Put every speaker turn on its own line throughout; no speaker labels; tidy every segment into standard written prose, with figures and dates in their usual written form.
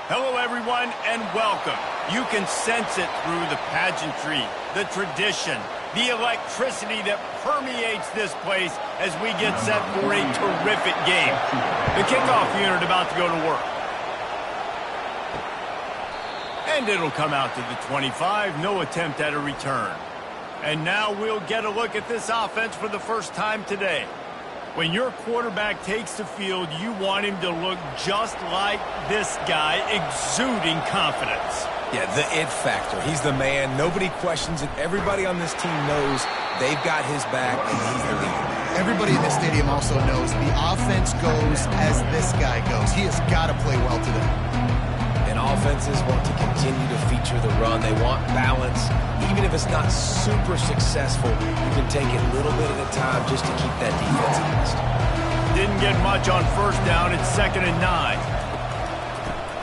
Hello, everyone, and welcome. You can sense it through the pageantry, the tradition, the electricity that permeates this place as we get set for a terrific game. The kickoff unit about to go to work. And it'll come out to the 25, no attempt at a return. And now we'll get a look at this offense for the first time today. When your quarterback takes the field, you want him to look just like this guy, exuding confidence.
Yeah, the it factor. He's the man. Nobody questions it. Everybody on this team knows they've got his back, and he's the leader.
Everybody in the stadium also knows the offense goes as this guy goes. He has got to play well today.
And offenses want to continue to feature the run. They want balance. Even if it's not super successful, you can take it a little bit at a time just to keep that defense honest.
Didn't get much on first down. It's 2nd and 9.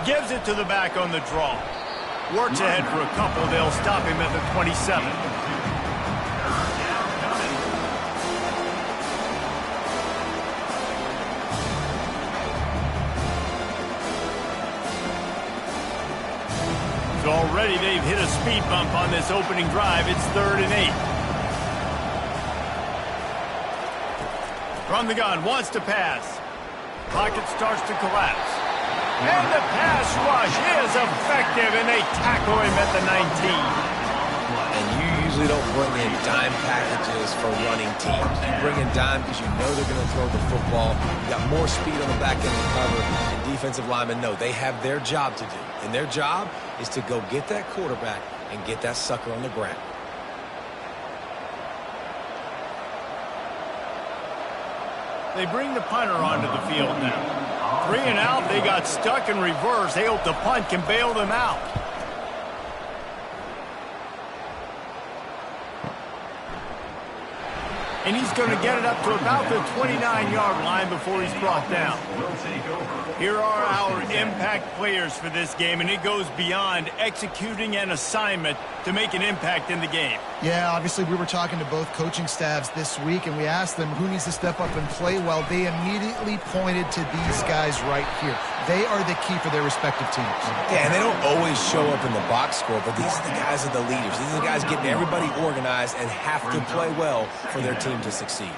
Gives it to the back on the draw. Works ahead for a couple. They'll stop him at the 27. So already they've hit a speed bump on this opening drive. It's 3rd and 8. From the gun, wants to pass. Pocket starts to collapse. And the pass rush is effective, and they tackle him at the 19.
And you usually don't bring in dime packages for running teams. You bring in dime because you know they're going to throw the football. You got more speed on the back end of the cover, and defensive linemen know they have their job to do. And their job is to go get that quarterback and get that sucker on the ground.
They bring the punter onto the field now. 3 and out, they got stuck in reverse. They hope the punt can bail them out. And he's going to get it up to about the 29-yard line before he's brought down. Here are our impact players for this game, and it goes beyond executing an assignment to make an impact in the game.
Yeah, obviously we were talking to both coaching staffs this week, and we asked them who needs to step up and play well. They immediately pointed to these guys right here. They are the key for their respective teams.
Yeah, and they don't always show up in the box score, but these are the guys that are the leaders. These are the guys getting everybody organized and have to play well for their team to succeed.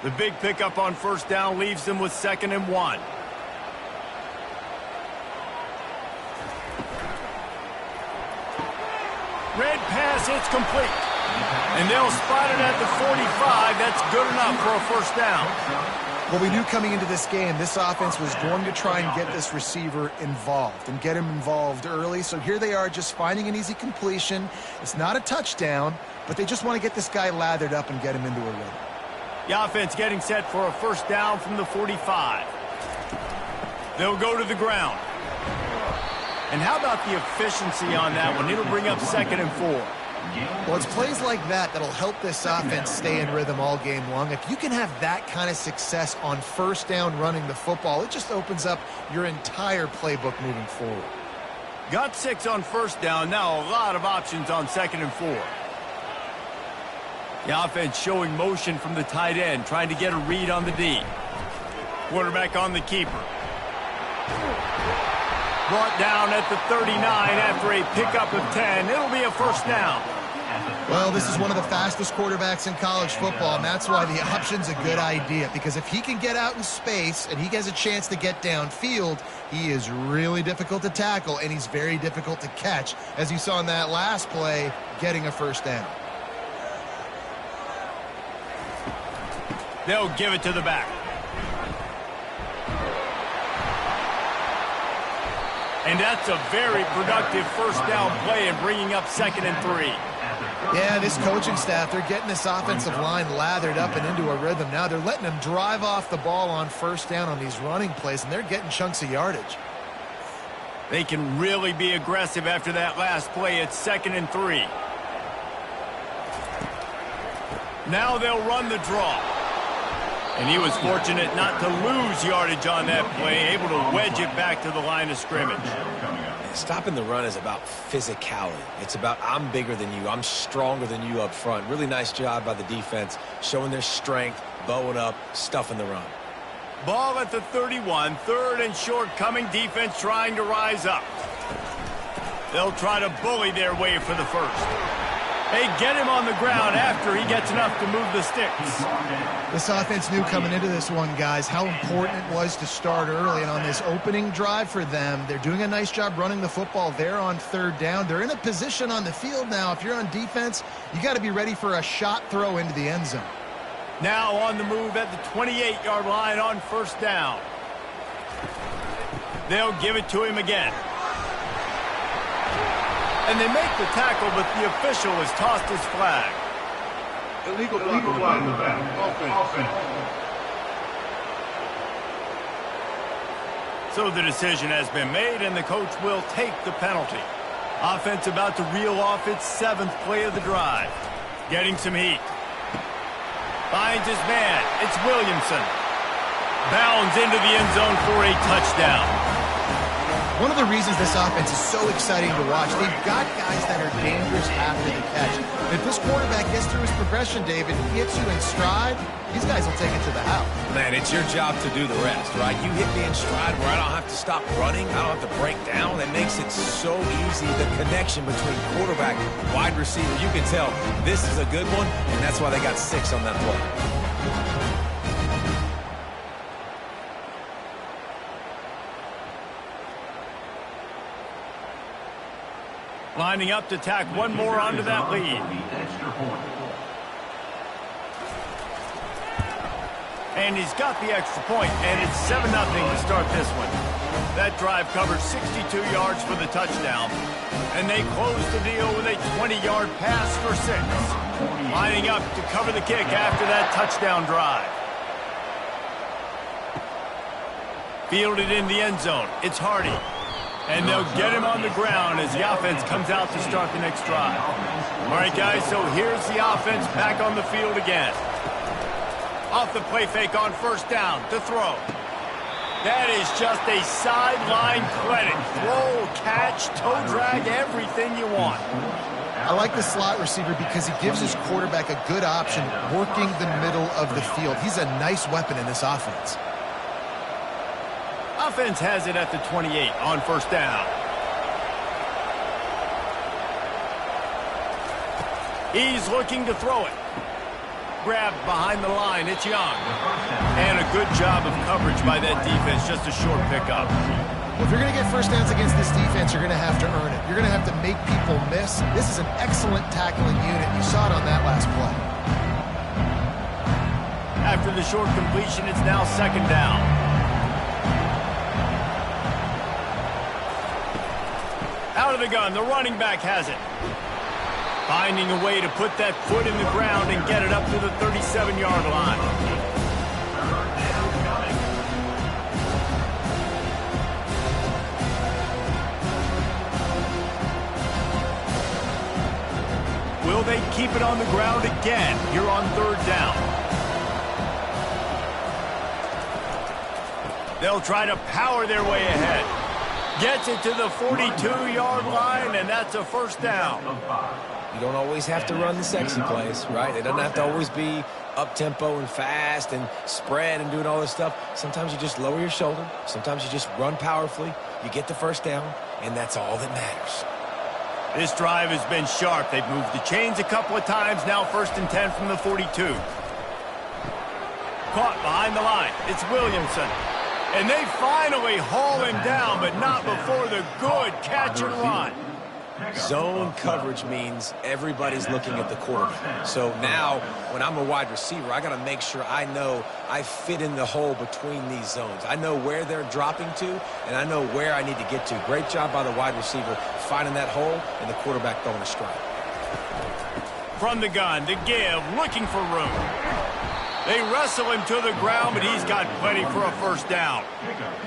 The big pickup on first down leaves them with 2nd and 1. Red pass, it's complete. And they'll spot it at the 45. That's good enough for a first down.
Well, we knew coming into this game, this offense was going to try and get this receiver involved and get him involved early. So here they are just finding an easy completion. It's not a touchdown, but they just want to get this guy lathered up and get him into a rhythm.
The offense getting set for a first down from the 45. They'll go to the ground. And how about the efficiency on that one? It'll bring up 2nd and 4.
Well, it's plays like that that'll help this offense stay in rhythm all game long. If you can have that kind of success on first down running the football, it just opens up your entire playbook moving forward.
Got 6 on first down. Now a lot of options on 2nd and 4. The offense showing motion from the tight end, trying to get a read on the D. Quarterback on the keeper. Brought down at the 39 after a pickup of 10. It'll be a first down.
Well, this is one of the fastest quarterbacks in college football, and that's why the option's a good idea, because if he can get out in space and he has a chance to get downfield, he is really difficult to tackle, and he's very difficult to catch, as you saw in that last play, getting a first down.
They'll give it to the back. And that's a very productive first down play and bringing up 2nd and 3.
Yeah, this coaching staff, they're getting this offensive line lathered up and into a rhythm. Now they're letting them drive off the ball on first down on these running plays, and they're getting chunks of yardage.
They can really be aggressive after that last play. It's 2nd and 3. Now they'll run the draw. And he was fortunate not to lose yardage on that play, able to wedge it back to the line of scrimmage.
Stopping the run is about physicality. It's about I'm bigger than you. I'm stronger than you up front. Really nice job by the defense, showing their strength, bowing up, stuffing the run.
Ball at the 31, third and short coming, defense trying to rise up. They'll try to bully their way for the first. They get him on the ground after he gets enough to move the sticks.
This offense knew coming into this one, guys, how important it was to start early. And on this opening drive for them, they're doing a nice job running the football. They're on third down. They're in a position on the field now. If you're on defense, you got to be ready for a shot throw into the end zone.
Now on the move at the 28-yard line on first down. They'll give it to him again. And they make the tackle, but the official has tossed his flag.
Illegal flag in the back. Offense.
So the decision has been made, and the coach will take the penalty. Offense about to reel off its 7th play of the drive. Getting some heat. Finds his man. It's Williamson. Bounds into the end zone for a touchdown.
One of the reasons this offense is so exciting to watch, they've got guys that are dangerous after the catch. If this quarterback gets through his progression, David, gets you in stride, these guys will take it to the house.
Man, it's your job to do the rest, right? You hit me in stride where I don't have to stop running. I don't have to break down. It makes it so easy, the connection between quarterback and wide receiver. You can tell this is a good one, and that's why they got 6 on that play.
Lining up to tack one more onto that lead. And he's got the extra point, and it's 7-0 to start this one. That drive covers 62 yards for the touchdown, and they close the deal with a 20-yard pass for 6. Lining up to cover the kick after that touchdown drive. Fielded in the end zone. It's Hardy. And they'll get him on the ground as the offense comes out to start the next drive. All right, guys, so here's the offense back on the field again. Off the play fake on first down to throw. That is just a sideline credit. Throw, catch, toe drag, everything you want.
I like the slot receiver because he gives his quarterback a good option working the middle of the field. He's a nice weapon in this offense.
Offense has it at the 28 on first down. He's looking to throw it. Grabbed behind the line. It's Young. And a good job of coverage by that defense. Just a short pickup.
Well, if you're going to get first downs against this defense, you're going to have to earn it. You're going to have to make people miss. This is an excellent tackling unit. You saw it on that last play.
After the short completion, it's now second down. Out of the gun, the running back has it. Finding a way to put that foot in the ground and get it up to the 37-yard line. Will they keep it on the ground again here on third down? They'll try to power their way ahead. Gets it to the 42-yard line, and that's a first down.
You don't always have to run the sexy plays, right? It doesn't have to always be up-tempo and fast and spread and doing all this stuff. Sometimes you just lower your shoulder. Sometimes you just run powerfully. You get the first down, and that's all that matters.
This drive has been sharp. They've moved the chains a couple of times. Now 1st and 10 from the 42. Caught behind the line. It's Williamson. And they finally haul him down, but not before the good catch and run.
Zone coverage means everybody's looking at the quarterback. So now, when I'm a wide receiver, I got to make sure I know I fit in the hole between these zones. I know where they're dropping to, and I know where I need to get to. Great job by the wide receiver finding that hole, and the quarterback throwing a strike.
From the gun, the give, looking for room. They wrestle him to the ground, but he's got plenty for a first down.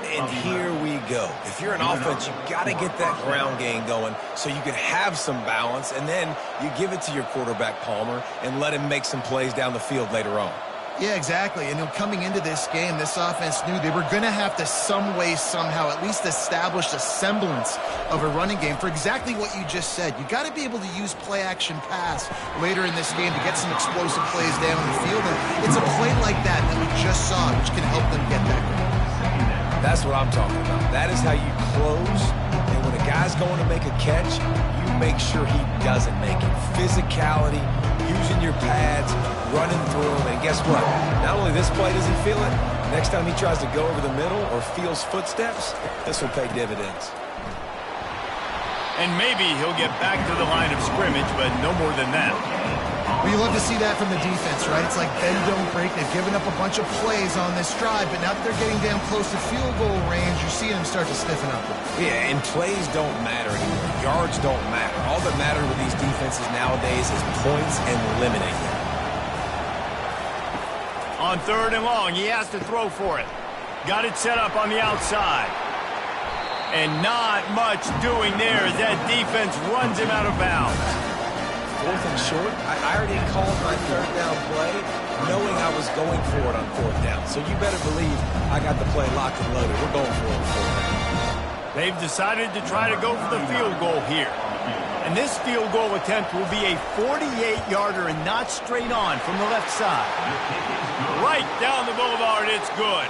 And here we go. If you're an offense, you got to get that ground game going so you can have some balance, and then you give it to your quarterback, Palmer, and let him make some plays down the field later on.
Yeah, exactly. And coming into this game, this offense knew they were going to have to some way, somehow, at least establish a semblance of a running game for exactly what you just said. You got to be able to use play-action pass later in this game to get some explosive plays down the field. And it's a play like that we just saw, which can help them get that goal.
That's what I'm talking about. That is how you close. And when a guy's going to make a catch, you make sure he doesn't make it. Physicality, using your pads, running through them. And guess what? Not only this play does he feel it, next time he tries to go over the middle or feels footsteps, this will pay dividends.
And maybe he'll get back to the line of scrimmage, but no more than that.
Well, you love to see that from the defense, right? It's like bend, don't break. They've given up a bunch of plays on this drive, but now that they're getting down close to field goal range, you're seeing them start to stiffen up.
Yeah, and plays don't matter anymore. Yards don't matter. All that matters with these defenses nowadays is points and limiting them.
On 3rd and long, he has to throw for it. Got it set up on the outside. And not much doing there as that defense runs him out of bounds.
4th and short, I already called my 3rd down play knowing I was going for it on 4th down. So you better believe I got the play locked and loaded. We're going for it on 4th down.
They've decided to try to go for the field goal here. And this field goal attempt will be a 48-yarder and not straight on from the left side. Right down the boulevard, it's good.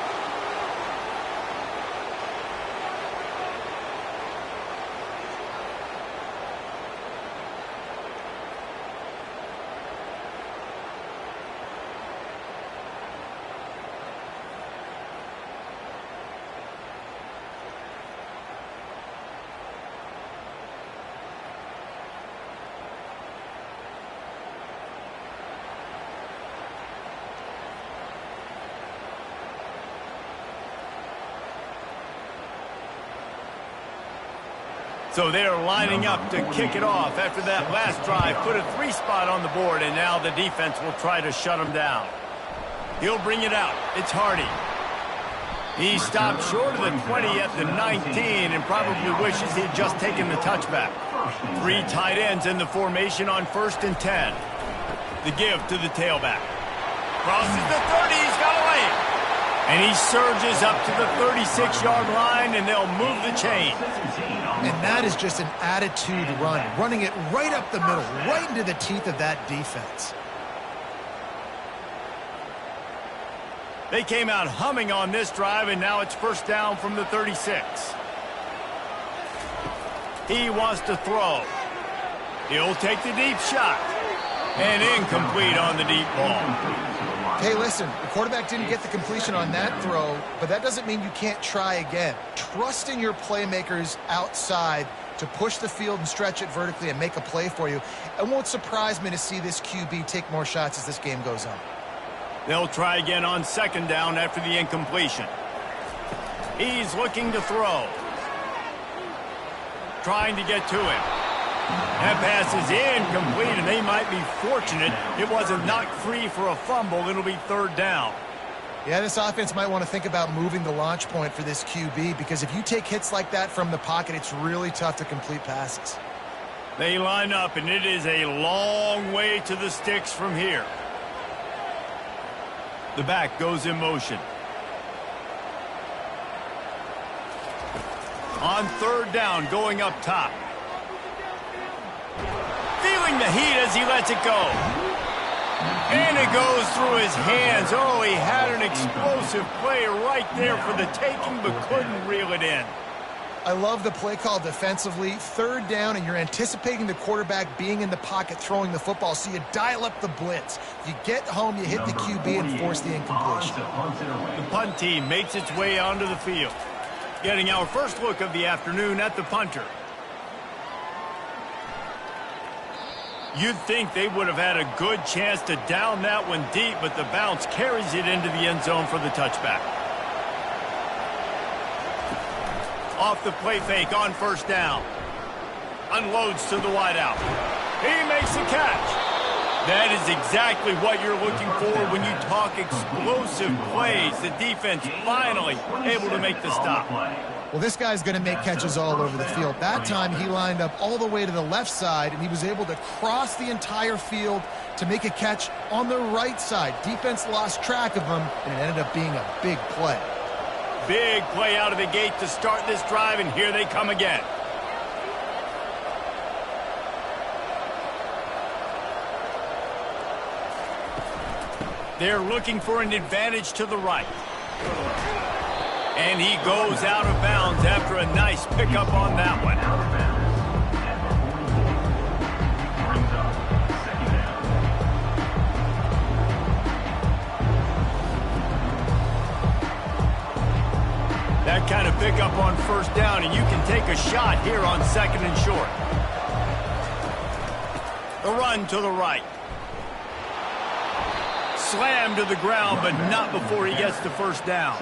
So they're lining up to kick it off after that last drive. Put a 3 spot on the board, and now the defense will try to shut them down. He'll bring it out. It's Hardy. He stopped short of the 20 at the 19 and probably wishes he'd just taken the touchback. 3 tight ends in the formation on 1st and 10. The give to the tailback. Crosses the 30. He's got a lane. And he surges up to the 36-yard line, and they'll move the chain.
And that is just an attitude run, running it right up the middle, right into the teeth of that defense.
They came out humming on this drive, and now it's 1st down from the 36. He wants to throw. He'll take the deep shot. And incomplete on the deep ball.
Hey, listen, the quarterback didn't get the completion on that throw, but that doesn't mean you can't try again. Trust in your playmakers outside to push the field and stretch it vertically and make a play for you. It won't surprise me to see this QB take more shots as this game goes on.
They'll try again on 2nd down after the incompletion. He's looking to throw. Trying to get to him. That pass is incomplete, and they might be fortunate it wasn't knocked free for a fumble. It'll be 3rd down.
Yeah, this offense might want to think about moving the launch point for this QB, because if you take hits like that from the pocket, it's really tough to complete passes.
They line up, and it is a long way to the sticks from here. The back goes in motion. On 3rd down, going up top. Feeling the heat as he lets it go. And it goes through his hands. Oh, he had an explosive play right there for the taking, but couldn't reel it in.
I love the play call defensively. 3rd down, and you're anticipating the quarterback being in the pocket throwing the football, so you dial up the blitz. You get home, you hit the QB, and force the incompletion.
The punt team makes its way onto the field. Getting our first look of the afternoon at the punter. You'd think they would have had a good chance to down that one deep, but the bounce carries it into the end zone for the touchback. Off the play fake on 1st down. Unloads to the wideout. He makes the catch. That is exactly what you're looking for when you talk explosive plays. The defense finally able to make the stop.
Well, this guy's going to make catches all over the field. That time he lined up all the way to the left side, and he was able to cross the entire field to make a catch on the right side. Defense lost track of him, and it ended up being a big play.
Big play out of the gate to start this drive, and here they come again. They're looking for an advantage to the right. And he goes out of bounds after a nice pickup on that one. That kind of pickup on first down, and you can take a shot here on second and short. The run to the right. Slammed to the ground, but not before he gets the first down.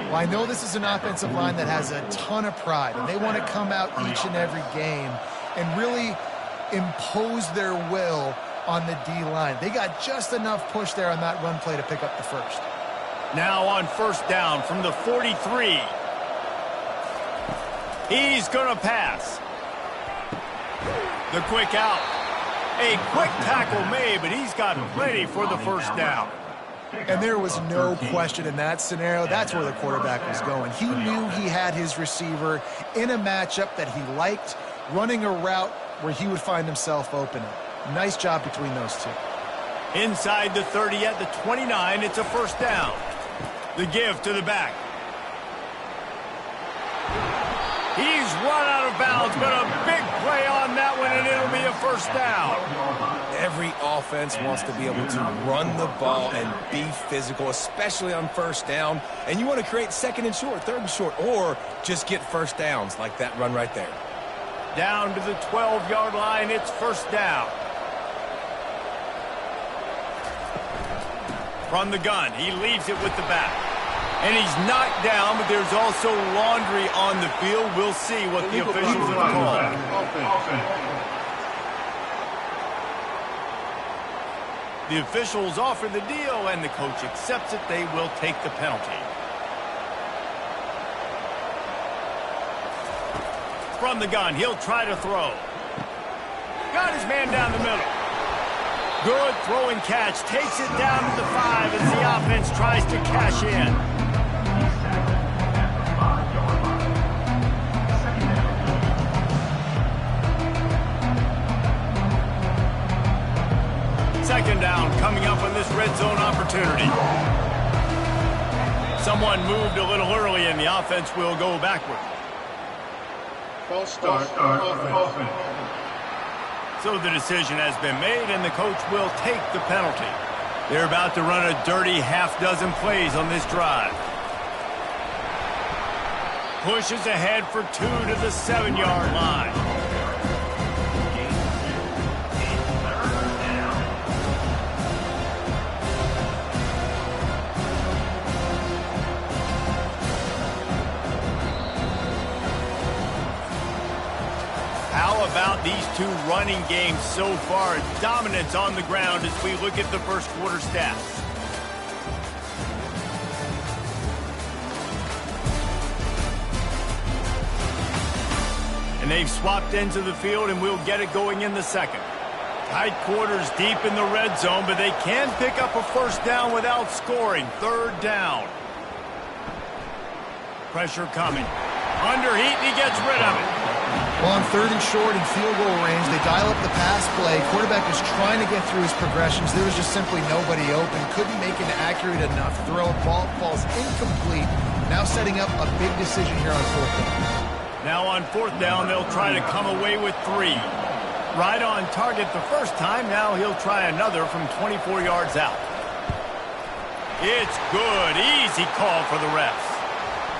Well, I know this is an offensive line that has a ton of pride, and they want to come out each and every game and really impose their will on the D-line. They got just enough push there on that run play to pick up the first.
Now on first down from the 43. He's going to pass. The quick out. A quick tackle made, but he's got plenty for the first down.
And there was no question in that scenario. That's where the quarterback was going. He knew he had his receiver in a matchup that he liked, running a route where he would find himself open. Nice job between those two.
Inside the 30 at the 29, it's a first down. The give to the back. He's run out of bounds, but a big play on that one, and it'll be a first down.
Every offense wants to be able to run the ball and be physical, especially on first down. And you want to create second and short, third and short, or just get first downs like that run right there.
Down to the 12-yard line, it's first down. From the gun, he leaves it with the back. And he's knocked down, but there's also laundry on the field. We'll see what the officials have called. The officials offer the deal, and the coach accepts it. They will take the penalty. From the gun, he'll try to throw. Got his man down the middle. Good throw and catch. Takes it down to the 5 as the offense tries to cash in. Second down coming up on this red zone opportunity. Someone moved a little early, and the offense will go backward.
False start. Offense.
So the decision has been made, and the coach will take the penalty. They're about to run a dirty half-dozen plays on this drive. Pushes ahead for 2 to the 7-yard line. How about these two running games so far? Dominance on the ground as we look at the first quarter stats. And they've swapped into the field, and we'll get it going in the second. Tight quarters deep in the red zone, but they can pick up a first down without scoring. Third down. Pressure coming. Underheat, and he gets rid of it.
Well, on third and short and field goal range, they dial up the pass play. Quarterback was trying to get through his progressions. There was just simply nobody open. Couldn't make an accurate enough throw. Ball falls incomplete. Now setting up a big decision here on fourth down.
Now on fourth down, they'll try to come away with 3. Right on target the first time. Now he'll try another from 24 yards out. It's good. Easy call for the refs.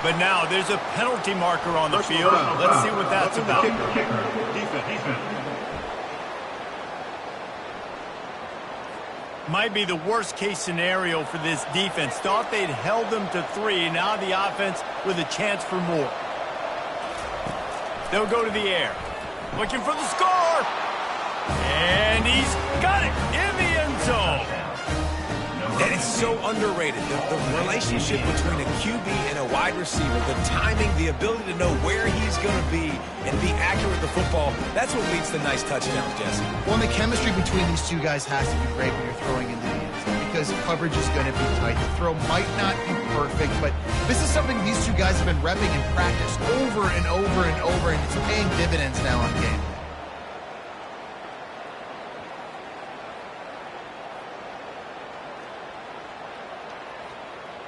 But now there's a penalty marker on the field. Let's see what that's about.
Defense.
Might be the worst case scenario for this defense. Thought they'd held them to 3. Now the offense with a chance for more. They'll go to the air. Looking for the score. And he's got it in the end zone.
And it's so underrated. The relationship between a QB and a wide receiver, the timing, the ability to know where he's going to be and be accurate with the football, that's what leads to nice touchdowns, Jesse.
Well, and the chemistry between these two guys has to be great when you're throwing into the end zone because coverage is going to be tight. The throw might not be perfect, but this is something these two guys have been repping in practice over and over and over, and it's paying dividends now on game.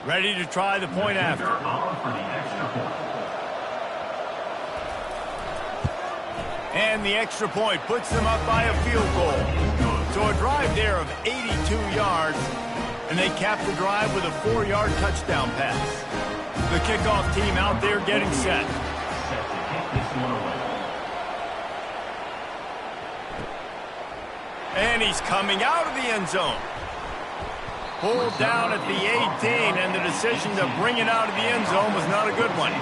Ready to try the point after. And the extra point puts them up by a field goal. So a drive there of 82 yards, and they cap the drive with a 4-yard touchdown pass. The kickoff team out there getting set. And he's coming out of the end zone. Pulled down at the 18, and the decision to bring it out of the end zone was not a good one.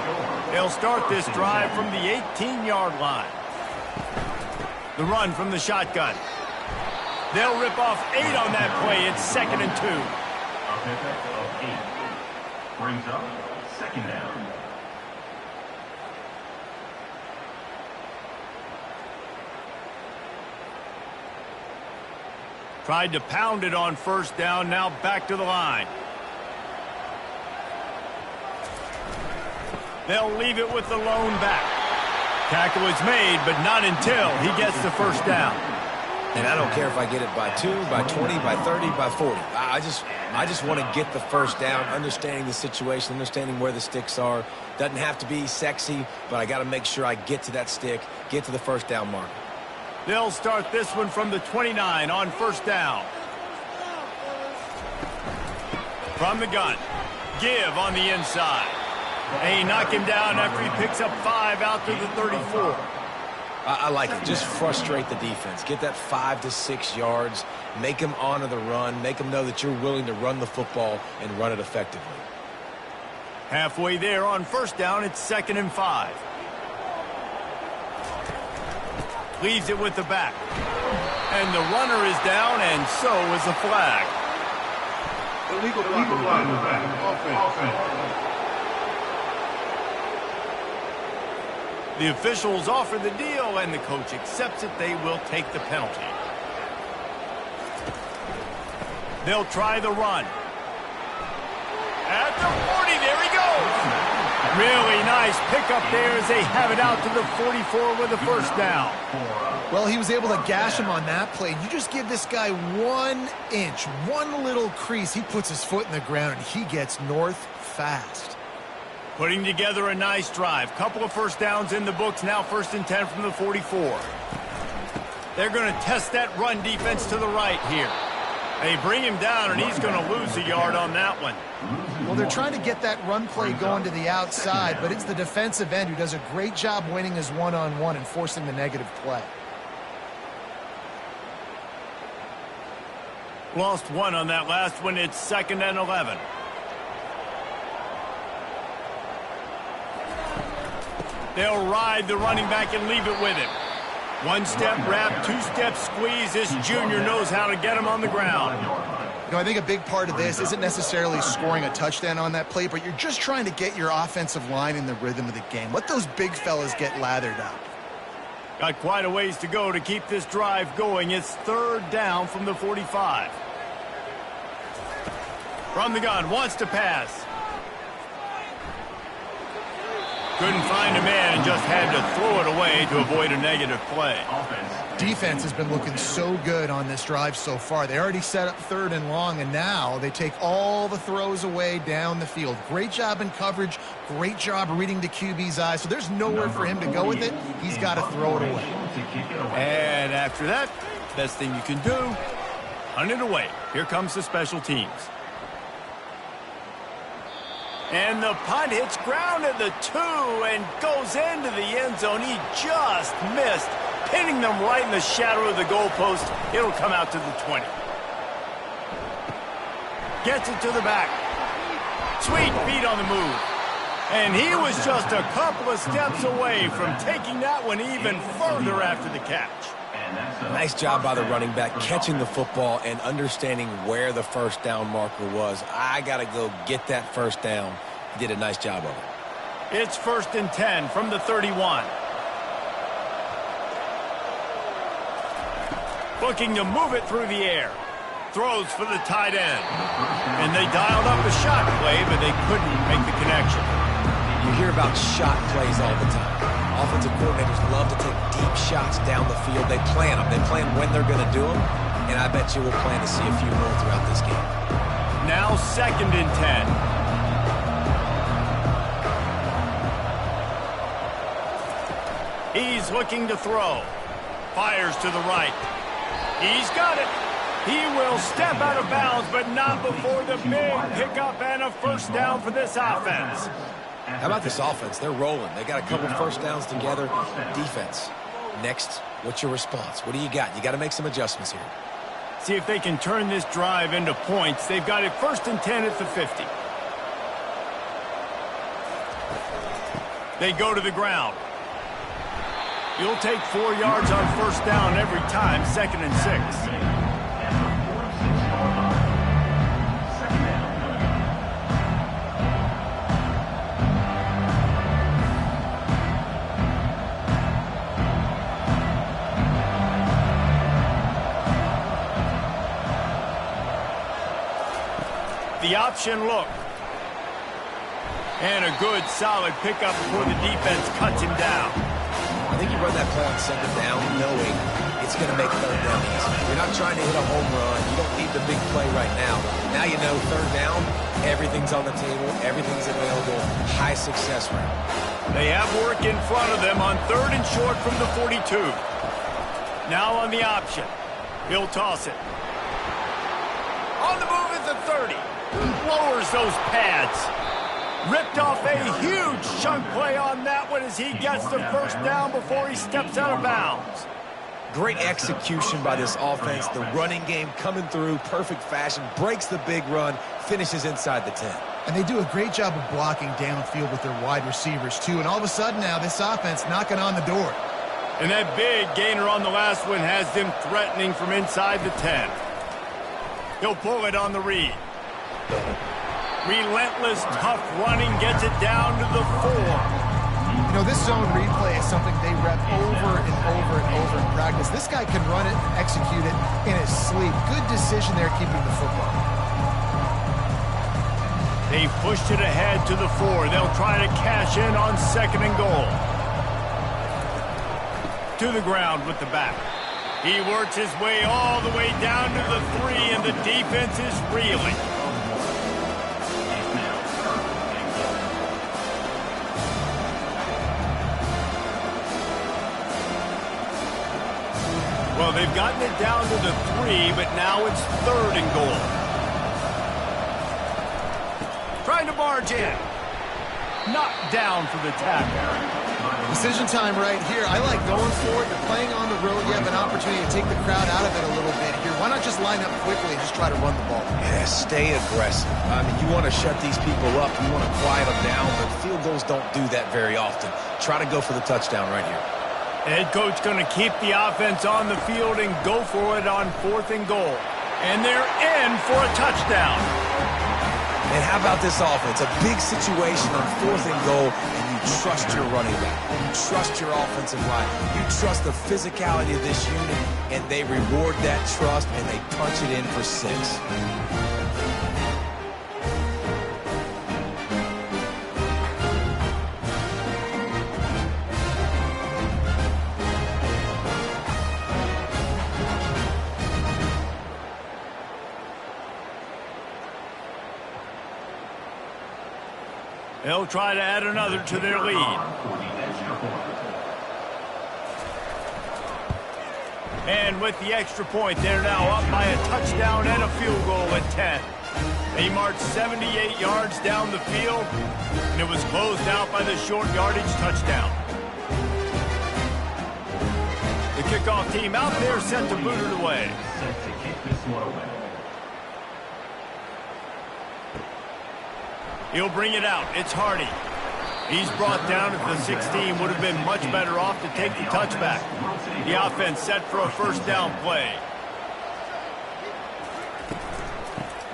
They'll start this drive from the 18-yard line. The run from the shotgun. They'll rip off 8 on that play. It's 2nd and 2.
Brings up 2nd down.
Tried to pound it on 1st down, now back to the line. They'll leave it with the lone back. Tackle is made, but not until he gets the 1st down.
And I don't care if I get it by 2, by 20, by 30, by 40. I just want to get the 1st down, understanding the situation, understanding where the sticks are. Doesn't have to be sexy, but I got to make sure I get to that stick, get to the 1st down marker.
They'll start this one from the 29 on 1st down. From the gun. Give on the inside. They knock him down after he picks up 5 out to the 34.
I like it. Just frustrate the defense. Get that 5 to 6 yards. Make them honor the run. Make them know that you're willing to run the football and run it effectively.
Halfway there on 1st down, it's 2nd and 5. Leaves it with the back. And the runner is down, and so is the flag.
Illegal flag in the back. Offense.
The officials offer the deal, and the coach accepts it. They will take the penalty. They'll try the run. At the 40, there he goes. Really nice pickup there as they have it out to the 44 with a 1st down.
Well, he was able to gash him on that play. You just give this guy 1 inch, one little crease. He puts his foot in the ground, and he gets north fast.
Putting together a nice drive. Couple of 1st downs in the books. Now 1st and 10 from the 44. They're going to test that run defense to the right here. They bring him down, and he's going to lose a yard on that one.
Well, they're trying to get that run play going to the outside, but it's the defensive end who does a great job winning his one-on-one and forcing the negative play.
Lost 1 on that last one. It's 2nd and 11. They'll ride the running back and leave it with him. 1-step wrap, 2-step squeeze. This junior knows how to get him on the ground.
You know, I think a big part of this isn't necessarily scoring a touchdown on that play, but you're just trying to get your offensive line in the rhythm of the game. Let those big fellas get lathered up.
Got quite a ways to go to keep this drive going. It's 3rd down from the 45. From the gun, wants to pass. Couldn't find a man and just had to throw it away to avoid a negative play.
Defense has been looking so good on this drive so far. They already set up 3rd and long, and now they take all the throws away down the field. Great job in coverage. Great job reading the QB's eyes. So there's nowhere for him to go with it. He's got to throw it away.
And after that, best thing you can do, hunt it away. Here comes the special teams. And the punt hits ground at the 2 and goes into the end zone. He just missed, pinning them right in the shadow of the goalpost. It'll come out to the 20. Gets it to the back. Sweet feet on the move. And he was just a couple of steps away from taking that one even further after the catch.
Nice job by the running back, catching the football and understanding where the first down marker was. I got to go get that first down. He did a nice job of it.
It's 1st and 10 from the 31. Looking to move it through the air. Throws for the tight end. And they dialed up a shot play, but they couldn't make the connection.
You hear about shot plays all the time. Offensive coordinators love to take deep shots down the field. They plan them. They plan when they're going to do them. And I bet you we'll plan to see a few more throughout this game.
Now 2nd and 10. He's looking to throw. Fires to the right. He's got it. He will step out of bounds, but not before the big pickup and a first down for this offense.
How about this offense? They're rolling. They got a couple first downs together. Defense. Next, what's your response? What do you got? You got to make some adjustments here.
See if they can turn this drive into points. They've got it 1st and 10 at the 50. They go to the ground. You'll take 4 yards on first down every time, 2nd and 6. The option look. And a good, solid pickup before the defense cuts him down.
I think you run that play on 2nd down knowing it's going to make 3rd down easy. You're not trying to hit a home run. You don't need the big play right now. Now you know 3rd down, everything's on the table, everything's available, high success rate.
They have work in front of them on 3rd and short from the 42. Now on the option. He'll toss it. On the move is the 30. Lowers those pads. Ripped off a huge chunk play on that one as he gets the first down before he steps out of bounds.
Great execution by this offense. The running game coming through, perfect fashion, breaks the big run, finishes inside the 10.
And they do a great job of blocking downfield with their wide receivers, too. And all of a sudden now, this offense knocking on the door.
And that big gainer on the last one has them threatening from inside the 10. He'll pull it on the read. Relentless, tough running gets it down to the 4.
You know, this zone replay is something they rep over and over and over in practice. This guy can run it and execute it in his sleep. Good decision there keeping the football.
They pushed it ahead to the 4. They'll try to cash in on 2nd and goal. To the ground with the back. He works his way all the way down to the 3, and the defense is reeling. Well, they've gotten it down to the 3, but now it's 3rd and goal. Trying to barge in. Knocked down for the tackle.
Decision time right here. I like going for it. You're playing on the road. You have an opportunity to take the crowd out of it a little bit here. Why not just line up quickly and just try to run the ball?
Yeah, stay aggressive. I mean, you want to shut these people up. You want to quiet them down, but field goals don't do that very often. Try to go for the touchdown right here.
Head coach going to keep the offense on the field and go for it on 4th and goal. And they're in for a touchdown.
And how about this offense? A big situation on 4th and goal, and you trust your running back. You trust your offensive line. You trust the physicality of this unit, and they reward that trust, and they punch it in for 6.
They'll try to add another to their lead. And with the extra point, they're now up by a touchdown and a field goal at 10. They marched 78 yards down the field, and it was closed out by the short yardage touchdown. The kickoff team out there set to boot it away.
Set to kick this one away.
He'll bring it out. It's Hardy. He's brought down at the 16. Would have been much better off to take the touchback. The offense set for a first down play.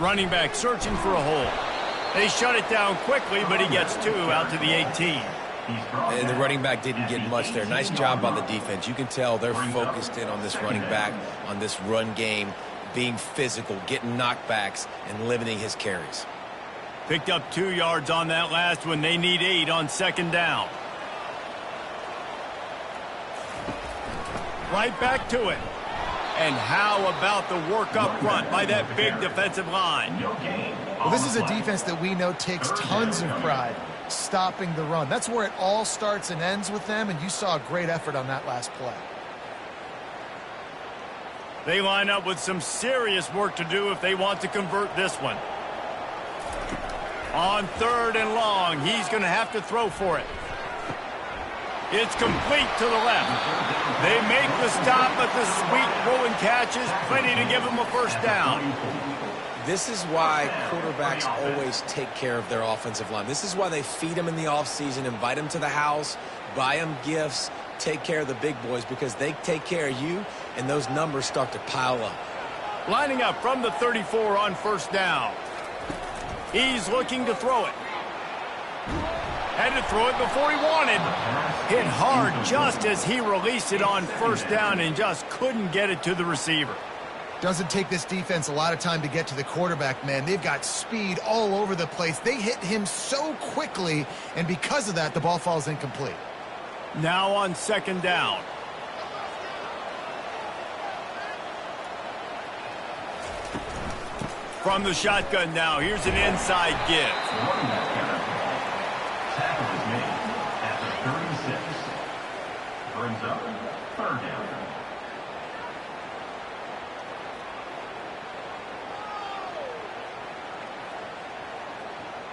Running back searching for a hole. They shut it down quickly, but he gets 2 out to the 18.
And the running back didn't get much there. Nice job by the defense. You can tell they're focused in on this running back, on this run game, being physical, getting knockbacks, and limiting his carries.
Picked up 2 yards on that last one. They need 8 on second down. Right back to it. And how about the work up front by that big defensive line?
Well, this is a defense that we know takes tons of pride stopping the run. That's where it all starts and ends with them, and you saw a great effort on that last play.
They line up with some serious work to do if they want to convert this one. On 3rd and long, he's going to have to throw for it. It's complete to the left. They make the stop, but the sweet throw and catch is plenty to give them a first down.
This is why quarterbacks always take care of their offensive line. This is why they feed them in the offseason, invite them to the house, buy them gifts, take care of the big boys, because they take care of you, and those numbers start to pile up.
Lining up from the 34 on first down. He's looking to throw it. Had to throw it before he wanted. Hit hard just as he released it on first down and just couldn't get it to the receiver.
Doesn't take this defense a lot of time to get to the quarterback, man. They've got speed all over the place. They hit him so quickly, and because of that, the ball falls incomplete.
Now on second down. From the shotgun now, here's an inside give.
Tackle is made at the 36. Brings up 3rd down.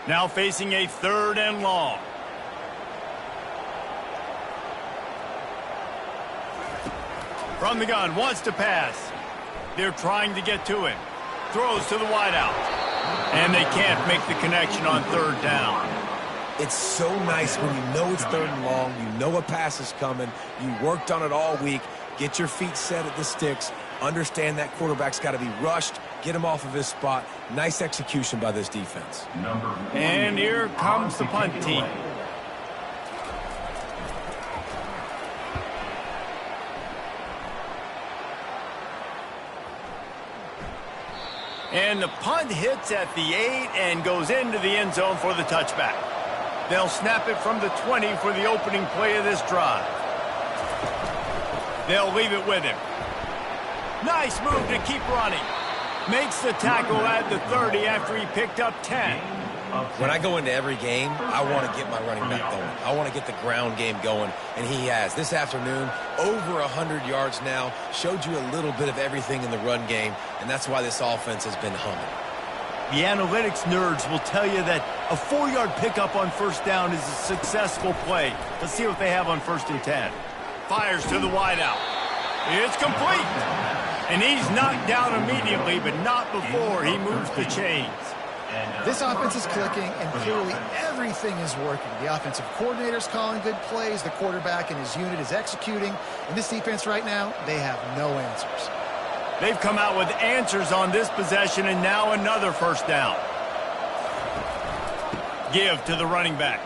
Now facing a 3rd and long. From the gun, wants to pass. They're trying to get to him. Throws to the wideout. And they can't make the connection on 3rd down.
It's so nice when you know it's 3rd and long, you know a pass is coming, you worked on it all week, get your feet set at the sticks, understand that quarterback's got to be rushed, get him off of his spot. Nice execution by this defense.
And here comes the punt team. And the punt hits at the 8 and goes into the end zone for the touchback. They'll snap it from the 20 for the opening play of this drive. They'll leave it with him. Nice move to keep running. Makes the tackle at the 30 after he picked up 10.
When I go into every game, I want to get my running back going. I want to get the ground game going, and he has. This afternoon, over 100 yards now, showed you a little bit of everything in the run game, and that's why this offense has been humming.
The analytics nerds will tell you that a 4-yard pickup on first down is a successful play. Let's see what they have on 1st and 10. Fires to the wideout. It's complete. And he's knocked down immediately, but not before he moves the chains.
This offense is clicking, and clearly everything is working. The offensive coordinator's calling good plays. The quarterback and his unit is executing. And this defense right now, they have no answers.
They've come out with answers on this possession, and now another first down. Give to the running back.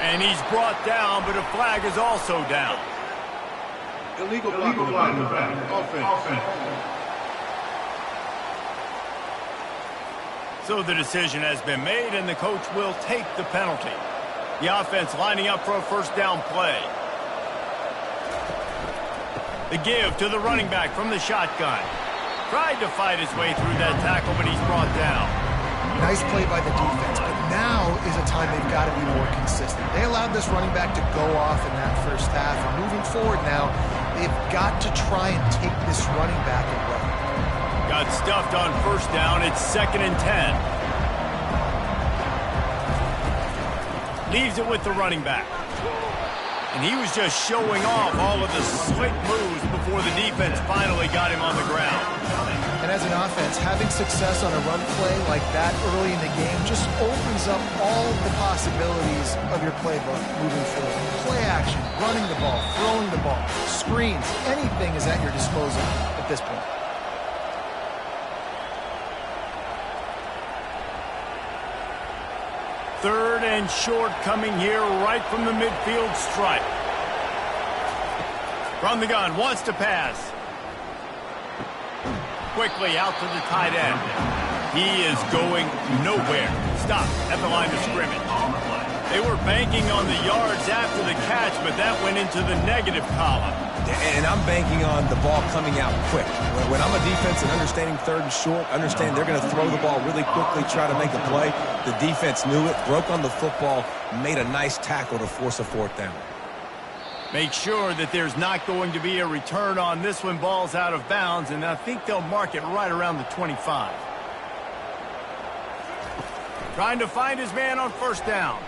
And he's brought down, but a flag is also down.
Illegal block in the back. Offense.
So the decision has been made, and the coach will take the penalty. The offense lining up for a first down play. The give to the running back from the shotgun. Tried to fight his way through that tackle, but he's brought down.
Nice play by the defense, but now is a time they've got to be more consistent. They allowed this running back to go off in that first half, and moving forward now, they've got to try and take this running back away.
Got stuffed on first down. It's 2nd and 10. Leaves it with the running back. And he was just showing off all of the slick moves before the defense finally got him on the ground.
And as an offense, having success on a run play like that early in the game just opens up all the possibilities of your playbook moving forward. Play action, running the ball, throwing the ball, screens, anything is at your disposal at this point.
Third and short coming here right from the midfield stripe. From the gun, wants to pass. Quickly out to the tight end. He is going nowhere. Stop at the line of scrimmage. They were banking on the yards after the catch, but that went into the negative column.
And I'm banking on the ball coming out quick. When I'm a defense and understanding third and short, understand they're going to throw the ball really quickly, try to make a play. The defense knew it, broke on the football, made a nice tackle to force a fourth down.
Make sure that there's not going to be a return on this when ball's out of bounds, and I think they'll mark it right around the 25. Trying to find his man on first down.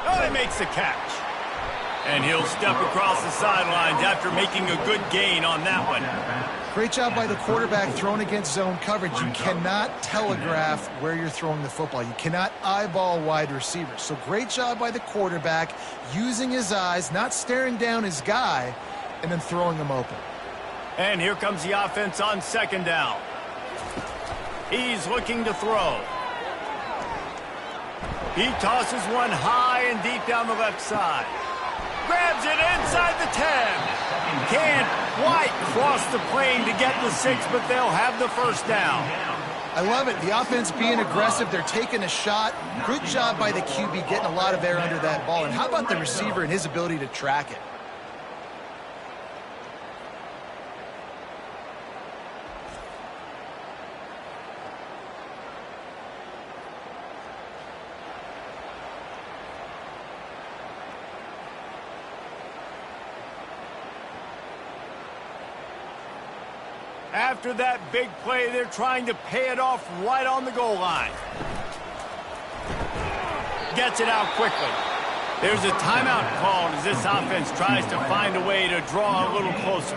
Oh, he makes the catch. And he'll step across the sidelines after making a good gain on that one.
Great job by the quarterback thrown against zone coverage. You cannot telegraph where you're throwing the football. You cannot eyeball wide receivers. So great job by the quarterback using his eyes, not staring down his guy, and then throwing him open.
And here comes the offense on second down. He's looking to throw. He tosses one high and deep down the left side. Grabs it inside the 10. Can't quite cross the plane to get the 6, but they'll have the first down.
I love it. The offense being aggressive. They're taking a shot. Good job by the QB getting a lot of air under that ball. And how about the receiver and his ability to track it?
After that big play, they're trying to pay it off right on the goal line. Gets it out quickly. There's a timeout called as this offense tries to find a way to draw a little closer.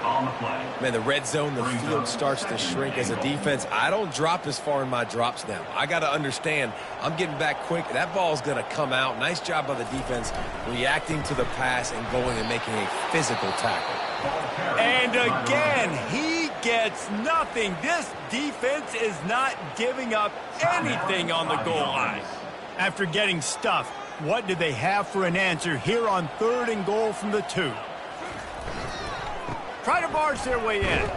Man, the red zone, the field starts to shrink. As a defense, I don't drop as far in my drops now. I got to understand, I'm getting back quick. That ball's going to come out. Nice job by the defense reacting to the pass and going and making a physical tackle.
And again, he gets nothing. This defense is not giving up anything on the goal line. After getting stuffed, what do they have for an answer here on third and goal from the 2? Try to barge their way in.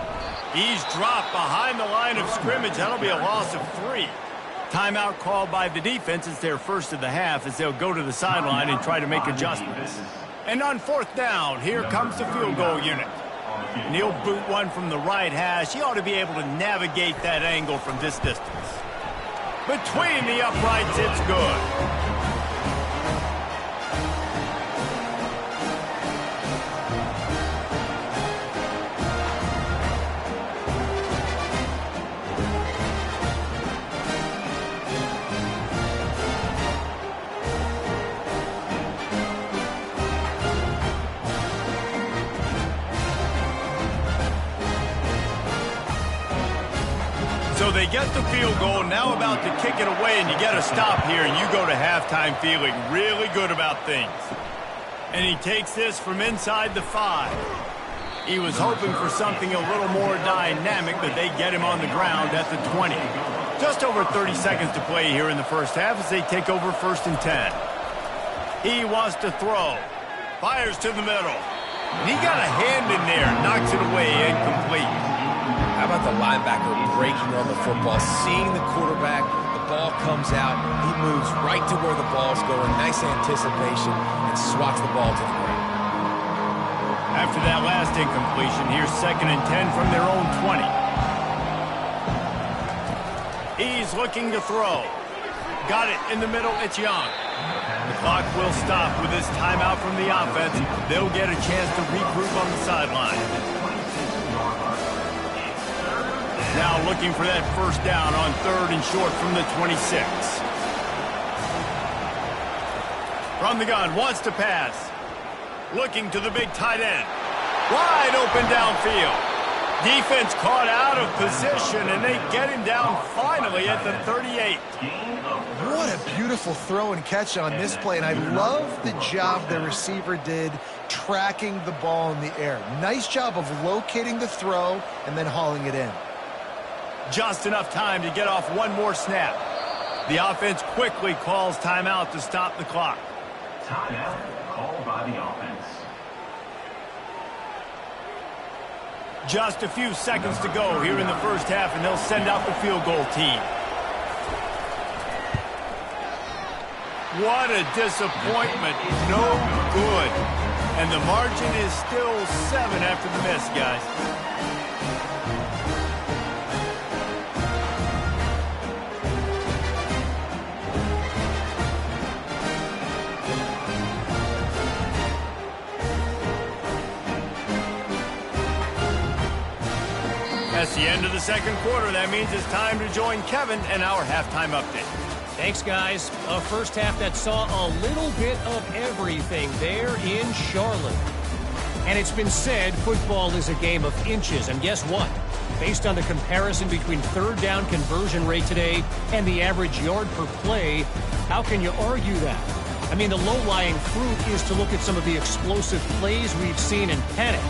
He's dropped behind the line of scrimmage. That'll be a loss of 3. Timeout called by the defense. It's their first of the half as they'll go to the sideline and try to make adjustments. And on fourth down, here comes the field goal unit. And he'll boot one from the right hash. He ought to be able to navigate that angle from this distance. Between the uprights, it's good. So they get the field goal, now about to kick it away, and you get a stop here, and you go to halftime feeling really good about things. And he takes this from inside the 5. He was hoping for something a little more dynamic, but they get him on the ground at the 20. Just over 30 seconds to play here in the first half as they take over first and 10. He wants to throw. Fires to the middle. And he got a hand in there, knocks it away, incomplete.
How about the linebacker breaking on the football, seeing the quarterback, the ball comes out, he moves right to where the ball's going, nice anticipation, and swats the ball to the ground.
After that last incompletion, here's second and 10 from their own 20. He's looking to throw. Got it in the middle, it's Young. The clock will stop with this timeout from the offense. They'll get a chance to regroup on the sideline. Now looking for that first down on third and short from the 26. From the gun, wants to pass. Looking to the big tight end. Wide open downfield. Defense caught out of position, and they get him down finally at the 38.
What a beautiful throw and catch on this play, and I love the job the receiver did tracking the ball in the air. Nice job of locating the throw and then hauling it in.
Just enough time to get off one more snap. The offense quickly calls timeout to stop the clock.
Timeout called by the offense.
Just a few seconds to go here in the first half, and they'll send out the field goal team. What a disappointment. No good. And the margin is still 7 after the miss, guys. That's the end of the second quarter. That means it's time to join Kevin and our halftime update.
Thanks, guys. A first half that saw a little bit of everything there in Charlotte. And it's been said football is a game of inches. And guess what? Based on the comparison between third down conversion rate today and the average yard per play, how can you argue that? I mean, the low-lying fruit is to look at some of the explosive plays we've seen in panic.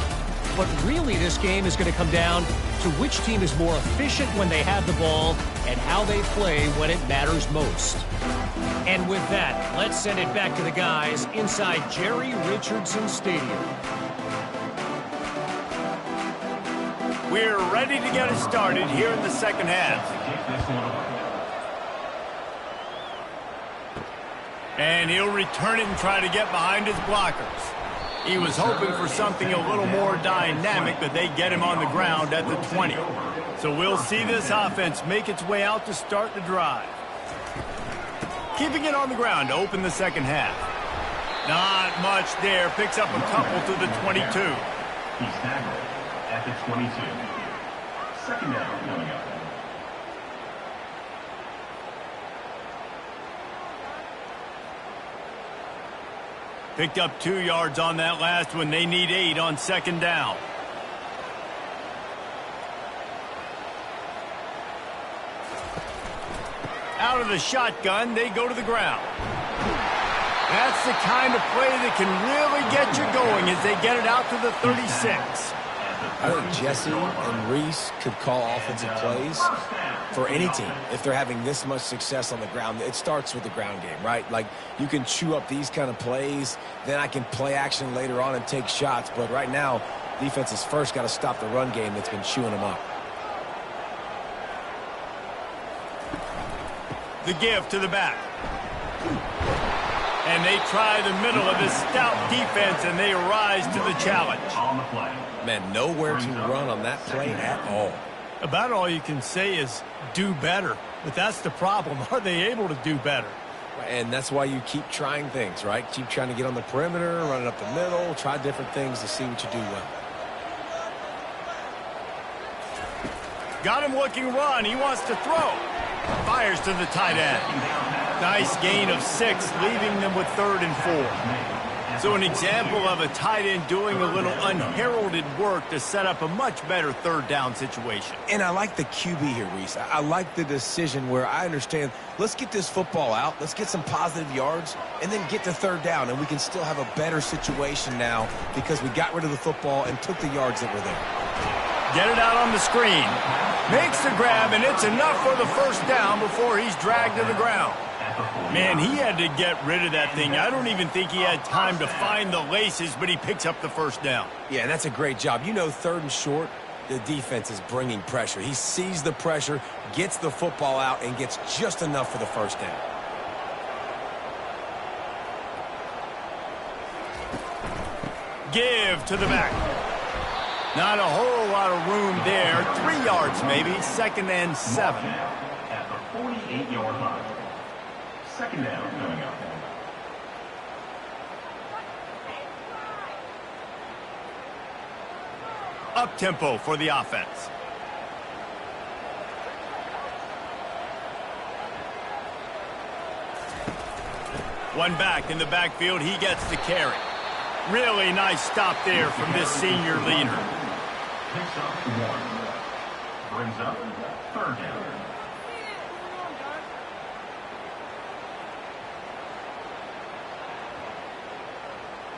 But really, this game is going to come down to which team is more efficient when they have the ball and how they play when it matters most. And with that, let's send it back to the guys inside Jerry Richardson Stadium.
We're ready to get it started here in the second half. And he'll return it and try to get behind his blockers. He was hoping for something a little more dynamic, but they get him on the ground at the 20. So we'll see this offense make its way out to start the drive. Keeping it on the ground to open the second half. Not much there. Picks up a couple to the 22.
He's tackled at the 22. Second down coming up.
Picked up 2 yards on that last one. They need 8 on second down. Out of the shotgun, they go to the ground. That's the kind of play that can really get you going as they get it out to the 36.
I think Jesse and Reese could call offensive plays for any team if they're having this much success on the ground. It starts with the ground game, right? Like, you can chew up these kind of plays, then I can play action later on and take shots. But right now, defense has first got to stop the run game that's been chewing them up.
The give to the back. And they try the middle of this stout defense, and they rise to the challenge.
On the play.
Man, nowhere to run on that play at all.
About all you can say is do better. But that's the problem. Are they able to do better?
And that's why you keep trying things, right? Keep trying to get on the perimeter, run it up the middle, try different things to see what you do well.
Got him looking run. He wants to throw. Fires to the tight end. Nice gain of 6, leaving them with 3rd and 4. So an example of a tight end doing a little unheralded work to set up a much better third down situation.
And I like the QB here, Reese. I like the decision where I understand, let's get this football out, let's get some positive yards, and then get to third down, and we can still have a better situation now because we got rid of the football and took the yards that were there.
Get it out on the screen. Makes the grab, and it's enough for the first down before he's dragged to the ground. Man, he had to get rid of that thing. I don't even think he had time to find the laces, but he picks up the first down.
Yeah, and that's a great job. You know, 3rd and short, the defense is bringing pressure. He sees the pressure, gets the football out, and gets just enough for the first down.
Give to the back. Not a whole lot of room there. 3 yards maybe. 2nd and 7.
At the 48-yard line. Second down coming up.
Up-tempo for the offense. One back in the backfield. He gets the carry. Really nice stop there from this senior leader.
Picks up 1. Brings up third down.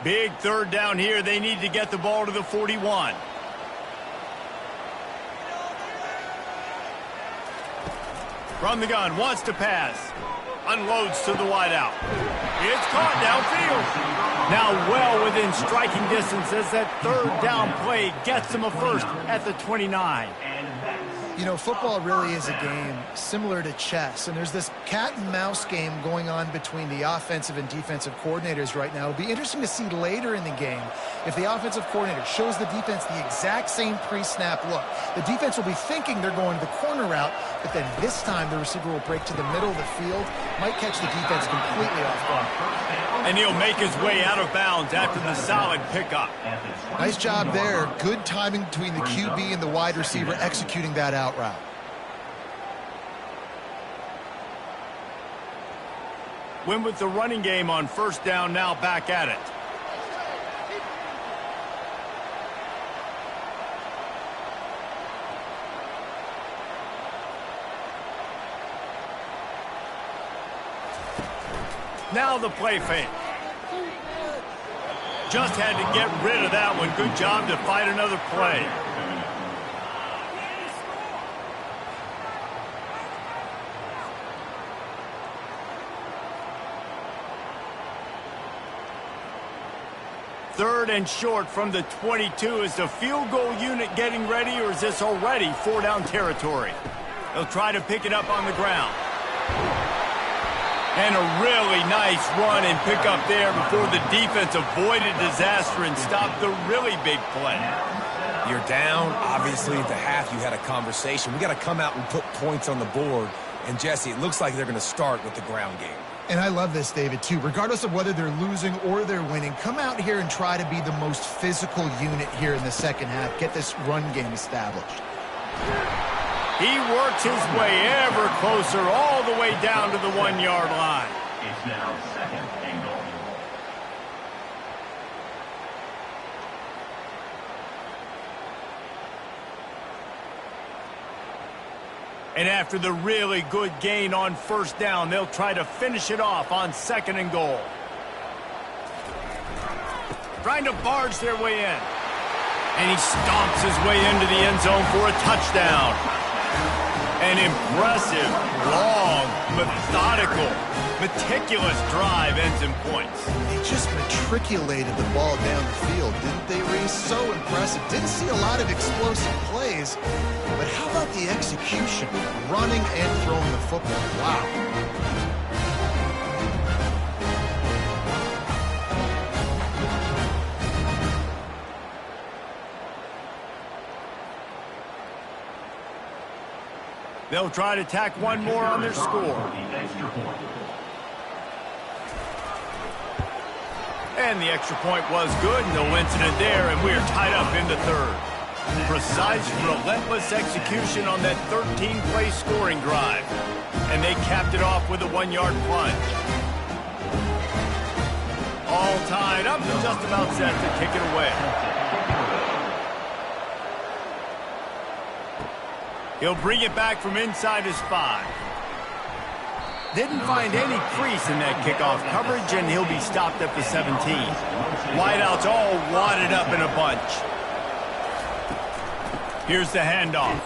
Big third down here. They need to get the ball to the 41. From the gun, wants to pass. Unloads to the wideout. It's caught downfield. Now well within striking distance as that third down play gets them a first at the 29.
You know, football really is a game similar to chess, and there's this cat and mouse game going on between the offensive and defensive coordinators right now. It'll be interesting to see later in the game if the offensive coordinator shows the defense the exact same pre-snap look. The defense will be thinking they're going the corner route, but then this time the receiver will break to the middle of the field, might catch the defense completely off guard.
And he'll make his way out of bounds after the solid pickup.
Nice job there. Good timing between the QB and the wide receiver executing that out route.
Win with the running game on first down, now back at it. Now the play fake. Just had to get rid of that one. Good job to fight another play. Third and short from the 22. Is the field goal unit getting ready, or is this already four-down territory? They'll try to pick it up on the ground. And a really nice run and pick up there before the defense avoided disaster and stopped the really big play.
You're down. Obviously, at the half, you had a conversation. We got to come out and put points on the board. And, Jesse, it looks like they're going to start with the ground game.
And I love this, David, too. Regardless of whether they're losing or they're winning, come out here and try to be the most physical unit here in the second half. Get this run game established.
He works his way ever closer all the way down to the 1-yard line.
It's now second and goal.
And after the really good gain on first down, they'll try to finish it off on second and goal. Trying to barge their way in. And he stomps his way into the end zone for a touchdown. An impressive, long, methodical, meticulous drive ends in points.
They just matriculated the ball down the field, didn't they, Reese? So impressive. Didn't see a lot of explosive plays, but how about the execution? Running and throwing the football. Wow.
They'll try to tack one more on their score. And the extra point was good. No incident there, and we're tied up in the third. Precise, relentless execution on that 13-play scoring drive. And they capped it off with a 1-yard plunge. All tied up and just about set to kick it away. He'll bring it back from inside his 5. Didn't find any crease in that kickoff coverage, and he'll be stopped at the 17. Wideouts all wadded up in a bunch. Here's the handoff.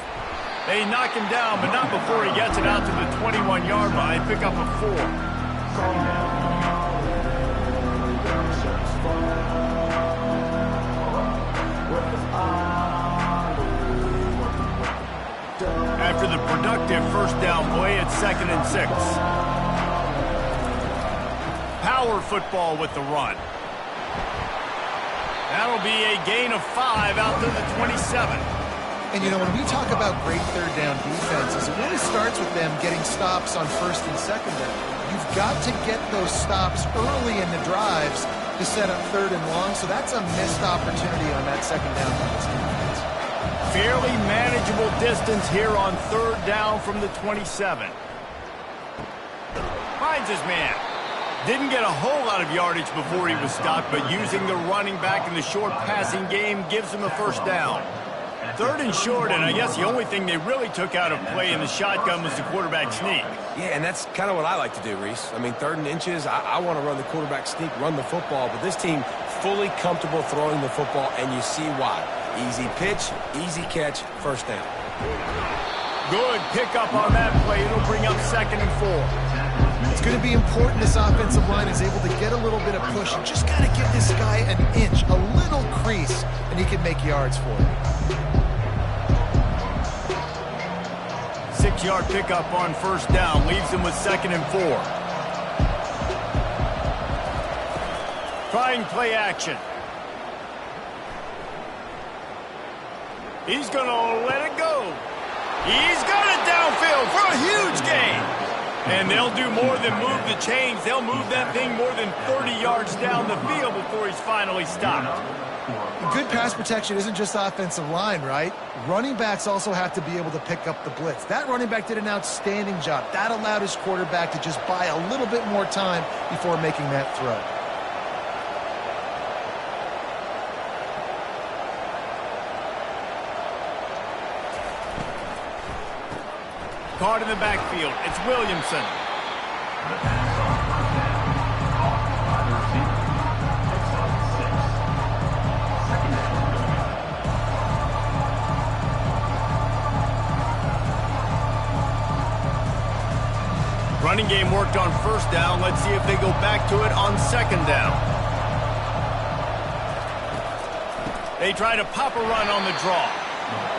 They knock him down, but not before he gets it out to the 21-yard line. Pick up a 4. After the productive first down play, it's 2nd and 6. Power football with the run. That'll be a gain of 5 out to the 27.
And, you know, when we talk about great third down defenses, it really starts with them getting stops on first and second down. You've got to get those stops early in the drives to set up third and long, so that's a missed opportunity on that second down by this defense.
Fairly manageable distance here on third down from the 27. Finds his man. Didn't get a whole lot of yardage before he was stopped, but using the running back in the short passing game gives him a first down. Third and short, and I guess the only thing they really took out of play in the shotgun was the quarterback sneak.
Yeah, and that's kind of what I like to do, Reese. I mean, 3rd and inches, I want to run the quarterback sneak, run the football, but this team fully comfortable throwing the football, and you see why. Easy pitch, easy catch, first down.
Good pickup on that play. It'll bring up 2nd and 4.
It's going to be important this offensive line is able to get a little bit of push and just kind of give this guy an inch, a little crease, and he can make yards for it.
6-yard pickup on 1st down. Leaves him with 2nd and 4. Trying play action. He's going to let it go. He's got it downfield for a huge gain. And they'll do more than move the chains. They'll move that thing more than 30 yards down the field before he's finally stopped.
Good pass protection isn't just offensive line, right? Running backs also have to be able to pick up the blitz. That running back did an outstanding job. That allowed his quarterback to just buy a little bit more time before making that throw.
Caught in the backfield. It's Williamson.
The pass on 1st down. Caught by the receiver. Picks up 6. 2nd down.
Running game worked on 1st down. Let's see if they go back to it on 2nd down. They try to pop a run on the draw.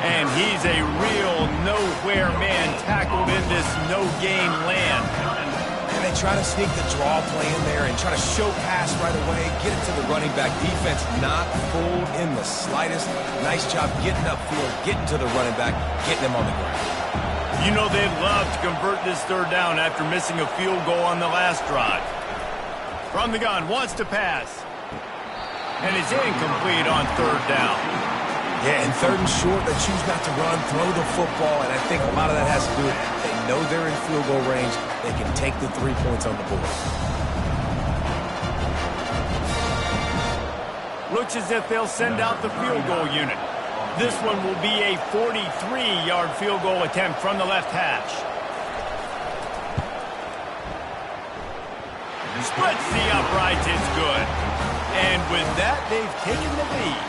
And he's a real nowhere man tackled in this no-game land.
And they try to sneak the draw play in there and try to show pass right away, get it to the running back. Defense not fooled in the slightest. Nice job getting upfield, getting to the running back, getting him on the ground.
You know they'd love to convert this 3rd down after missing a field goal on the last drive. From the gun, wants to pass. And it's incomplete on 3rd down.
Yeah, and 3rd and short, they choose not to run, throw the football, and I think a lot of that has to do with they know they're in field goal range. They can take the 3 points on the board.
Looks as if they'll send out the field goal unit. This one will be a 43-yard field goal attempt from the left hash. Splits the uprights, it's good. And with that, they've taken the lead.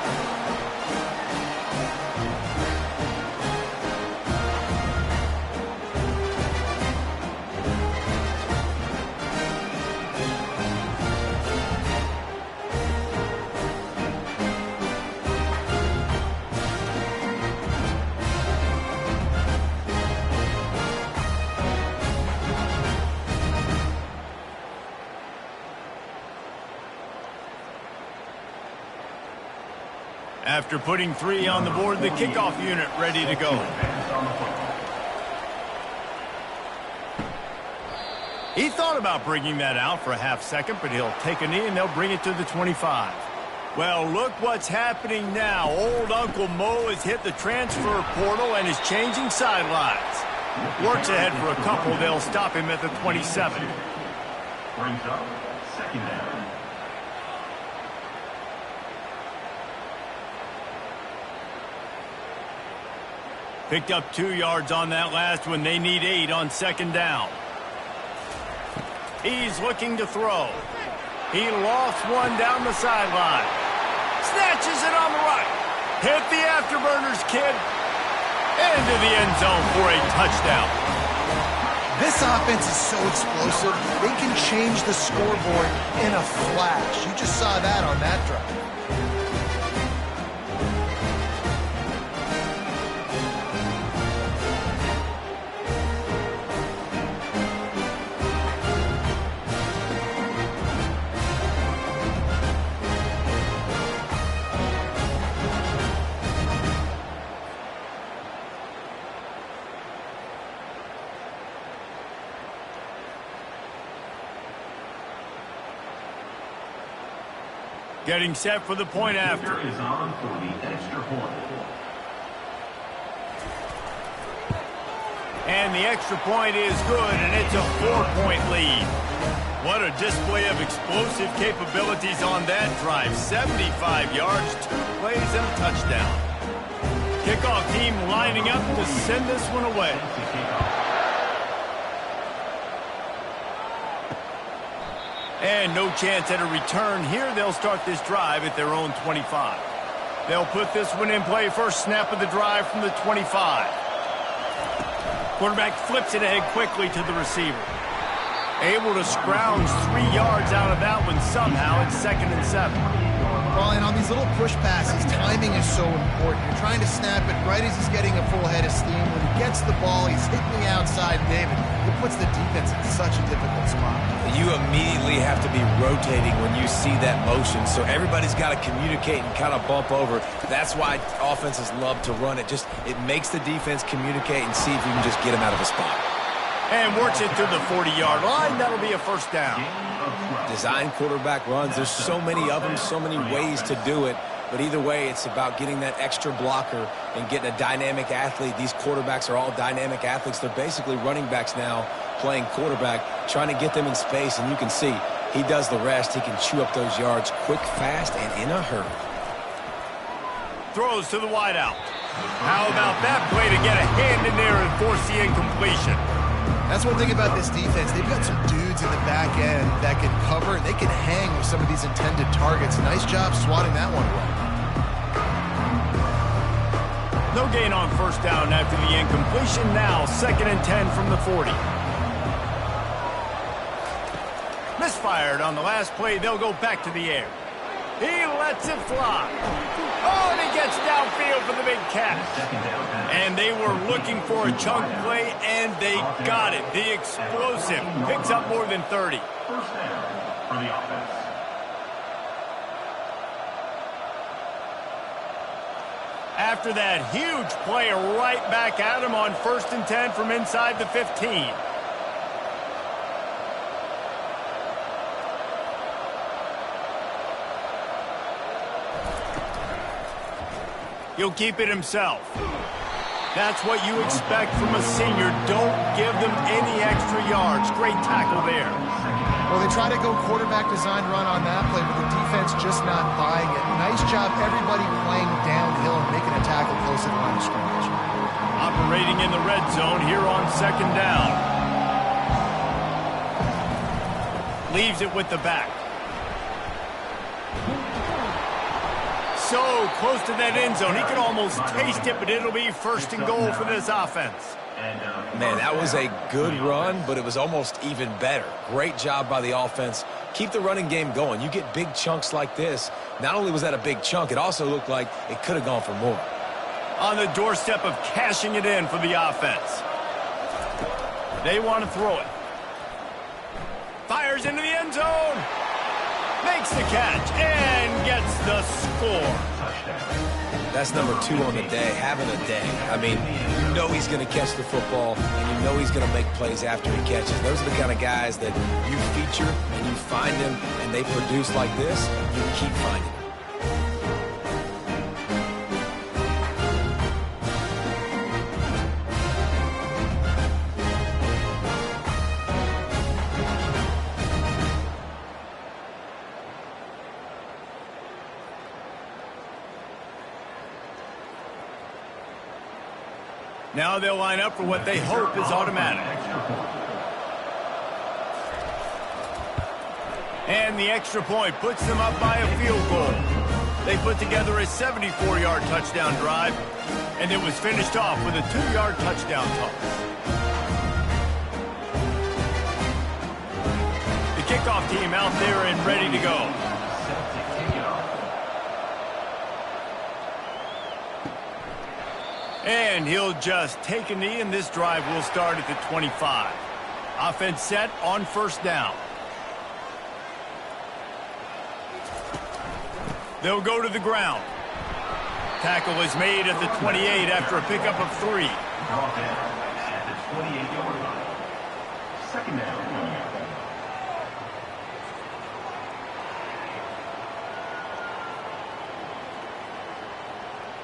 After putting 3 on the board, the kickoff unit ready to go. He thought about bringing that out for a half second, but he'll take a knee and they'll bring it to the 25. Well, look what's happening now. Old Uncle Mo has hit the transfer portal and is changing sidelines. Works ahead for a couple. They'll stop him at the 27.
Brings up 2nd down.
Picked up 2 yards on that last one. They need 8 on 2nd down. He's looking to throw. He lost one down the sideline. Snatches it on the right. Hit the afterburners, kid. Into the end zone for a touchdown.
This offense is so explosive, they can change the scoreboard in a flash. You just saw that on that drive.
Getting set for the point after.
Is on for the extra point.
And the extra point is good, and it's a 4-point lead. What a display of explosive capabilities on that drive. 75 yards, 2 plays, and a touchdown. Kickoff team lining up to send this one away. And no chance at a return here. They'll start this drive at their own 25. They'll put this one in play. First snap of the drive from the 25. Quarterback flips it ahead quickly to the receiver. Able to scrounge 3 yards out of that one somehow. It's 2nd and 7.
Well, and on these little push passes, timing is so important. You're trying to snap it right as he's getting a full head of steam. When he gets the ball, he's hitting the outside, David. It puts the defense in such a difficult spot.
You immediately have to be rotating when you see that motion, so everybody's got to communicate and kind of bump over. That's why offenses love to run it. It makes the defense communicate and see if you can just get him out of a spot.
And works it to the 40-yard line. That'll be a first down.
Design quarterback runs. There's so many of them, so many ways to do it. But either way, it's about getting that extra blocker and getting a dynamic athlete. These quarterbacks are all dynamic athletes. They're basically running backs now playing quarterback, trying to get them in space. And you can see he does the rest. He can chew up those yards quick, fast, and in a hurry.
Throws to the wideout. How about that play to get a hand in there and force the incompletion?
That's one thing about this defense. They've got some dudes in the back end that can cover. They can hang with some of these intended targets. Nice job swatting that one away.
No gain on first down after the incompletion. Now 2nd and 10 from the 40. Misfired on the last play. They'll go back to the air. He lets it fly. Oh, and he gets downfield for the big catch. And they were looking for a chunk play, and they got it. The explosive picks up more than 30.
First down for the offense.
After that huge play, right back at him on 1st and 10 from inside the 15. He'll keep it himself. That's what you expect from a senior. Don't give them any extra yards. Great tackle there.
Well, they try to go quarterback design run on that play, but the defense just not buying it. Nice job, everybody playing downhill and making a tackle close to the line of scrimmage.
Operating in the red zone here on 2nd down. Leaves it with the back. So close to that end zone. He could almost taste it, but it'll be 1st and goal for this offense.
Man, that was a good run, but it was almost even better. Great job by the offense. Keep the running game going. You get big chunks like this. Not only was that a big chunk, it also looked like it could have gone for more.
On the doorstep of cashing it in for the offense. They want to throw it. Fires into the end zone. Makes the catch and gets the score.
That's number 2 on the day, having a day. I mean, you know he's going to catch the football, and you know he's going to make plays after he catches. Those are the kind of guys that you feature and you find them, and they produce like this, you keep finding them.
Now they'll line up for what they hope is automatic. And the extra point puts them up by a field goal. They put together a 74-yard touchdown drive, and it was finished off with a 2-yard touchdown toss. The kickoff team out there and ready to go. And he'll just take a knee, and this drive will start at the 25. Offense set on 1st down. They'll go to the ground. Tackle is made at the 28 after a pickup of 3.
At the 28-yard line. 2nd down.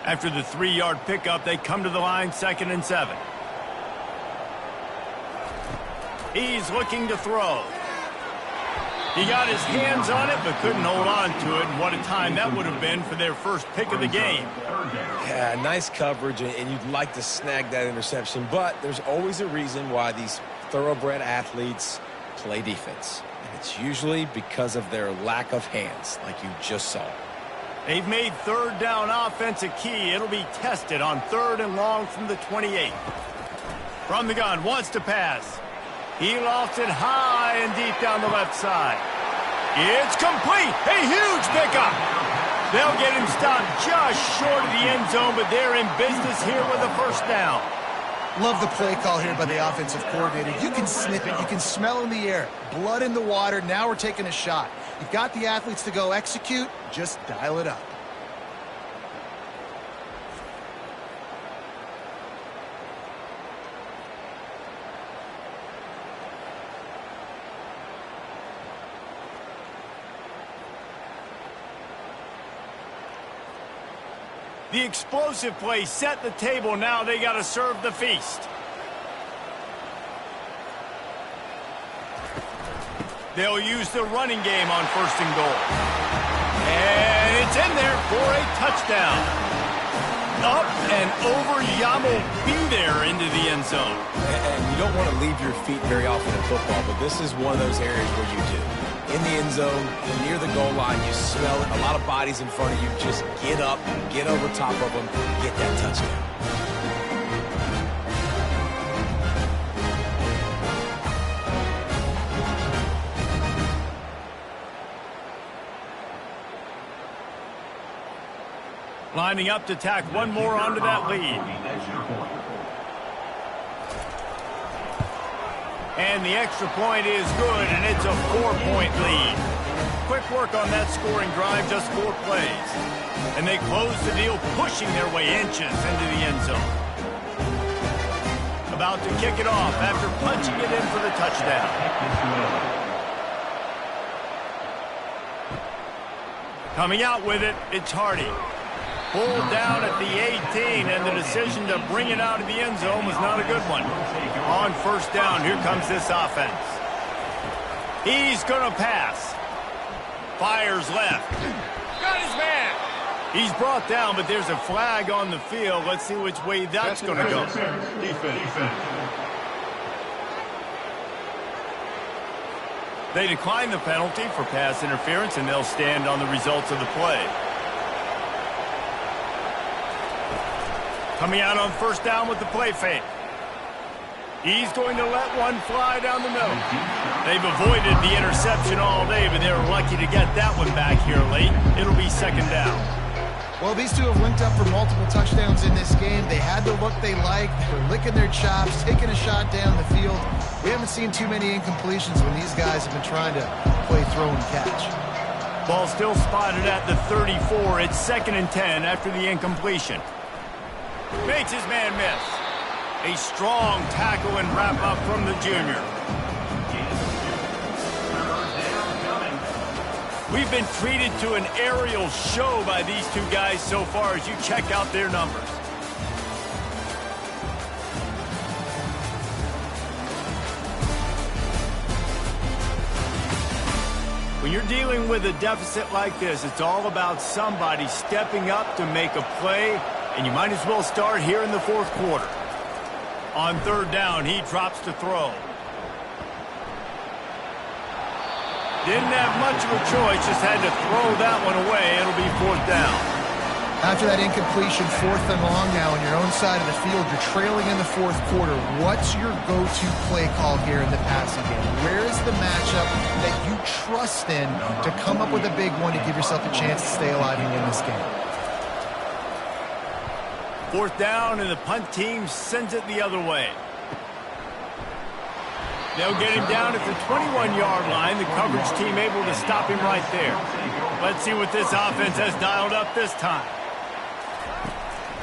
After the 3-yard pickup, they come to the line, 2nd and 7. He's looking to throw. He got his hands on it, but couldn't hold on to it. And what a time that would have been for their first pick of the game.
Yeah, nice coverage, and you'd like to snag that interception, but there's always a reason why these thoroughbred athletes play defense. And it's usually because of their lack of hands, like you just saw.
They've made third down offense a key. It'll be tested on 3rd and long from the 28. From the gun, wants to pass. He lofts it high and deep down the left side. It's complete. A huge pickup. They'll get him stopped just short of the end zone, but they're in business here with a first down.
Love the play call here by the offensive coordinator. You can sniff it. You can smell in the air. Blood in the water. Now we're taking a shot. You've got the athletes to go execute. Just dial it up.
The explosive play set the table. Now they got to serve the feast. They'll use the running game on 1st and goal. And it's in there for a touchdown. Up and over. Yamo be there into the end zone.
And you don't want to leave your feet very often in football, but this is one of those areas where you do. In the end zone, near the goal line, you smell it. A lot of bodies in front of you. Just get up, get over top of them, get that touchdown.
Lining up to tack one more onto that lead. And the extra point is good, and it's a 4-point lead. Quick work on that scoring drive, just 4 plays. And they close the deal, pushing their way inches into the end zone. About to kick it off after punching it in for the touchdown. Coming out with it, it's Hardy. Pulled down at the 18, and the decision to bring it out of the end zone was not a good one. On 1st down, here comes this offense. He's going to pass. Fires left. Got his man. He's brought down, but there's a flag on the field. Let's see which way that's going to go.
Defense.
They decline the penalty for pass interference, and they'll stand on the results of the play. Coming out on 1st down with the play fake. He's going to let one fly down the middle. They've avoided the interception all day, but they're lucky to get that one back here late. It'll be 2nd down.
Well, these two have linked up for multiple touchdowns in this game. They had the look they liked. They were licking their chops, taking a shot down the field. We haven't seen too many incompletions when these guys have been trying to play throw and catch.
Ball still spotted at the 34. It's 2nd and 10 after the incompletion. Makes his man miss. A strong tackle and wrap-up from the junior. We've been treated to an aerial show by these two guys so far as you check out their numbers. When you're dealing with a deficit like this, it's all about somebody stepping up to make a play, and you might as well start here in the 4th quarter. On 3rd down, he drops to throw. Didn't have much of a choice, just had to throw that one away. It'll be 4th down.
After that incompletion, 4th and long now on your own side of the field, you're trailing in the 4th quarter. What's your go-to play call here in the passing game? Where is the matchup that you trust in to come up with a big one to give yourself a chance to stay alive and win this game?
4th down, and the punt team sends it the other way. They'll get him down at the 21-yard line. The coverage team able to stop him right there. Let's see what this offense has dialed up this time.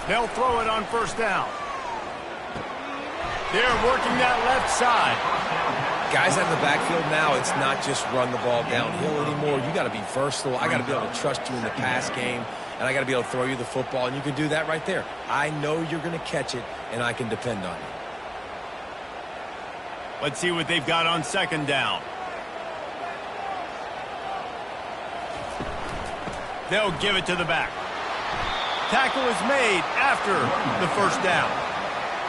They'll throw it on 1st down. They're working that left side.
Guys out in the backfield now, it's not just run the ball downhill anymore. You got to be versatile. I got to be able to trust you in the pass game, and I got to be able to throw you the football, and you can do that right there. I know you're going to catch it, and I can depend on you.
Let's see what they've got on 2nd down. They'll give it to the back. Tackle is made after the first down.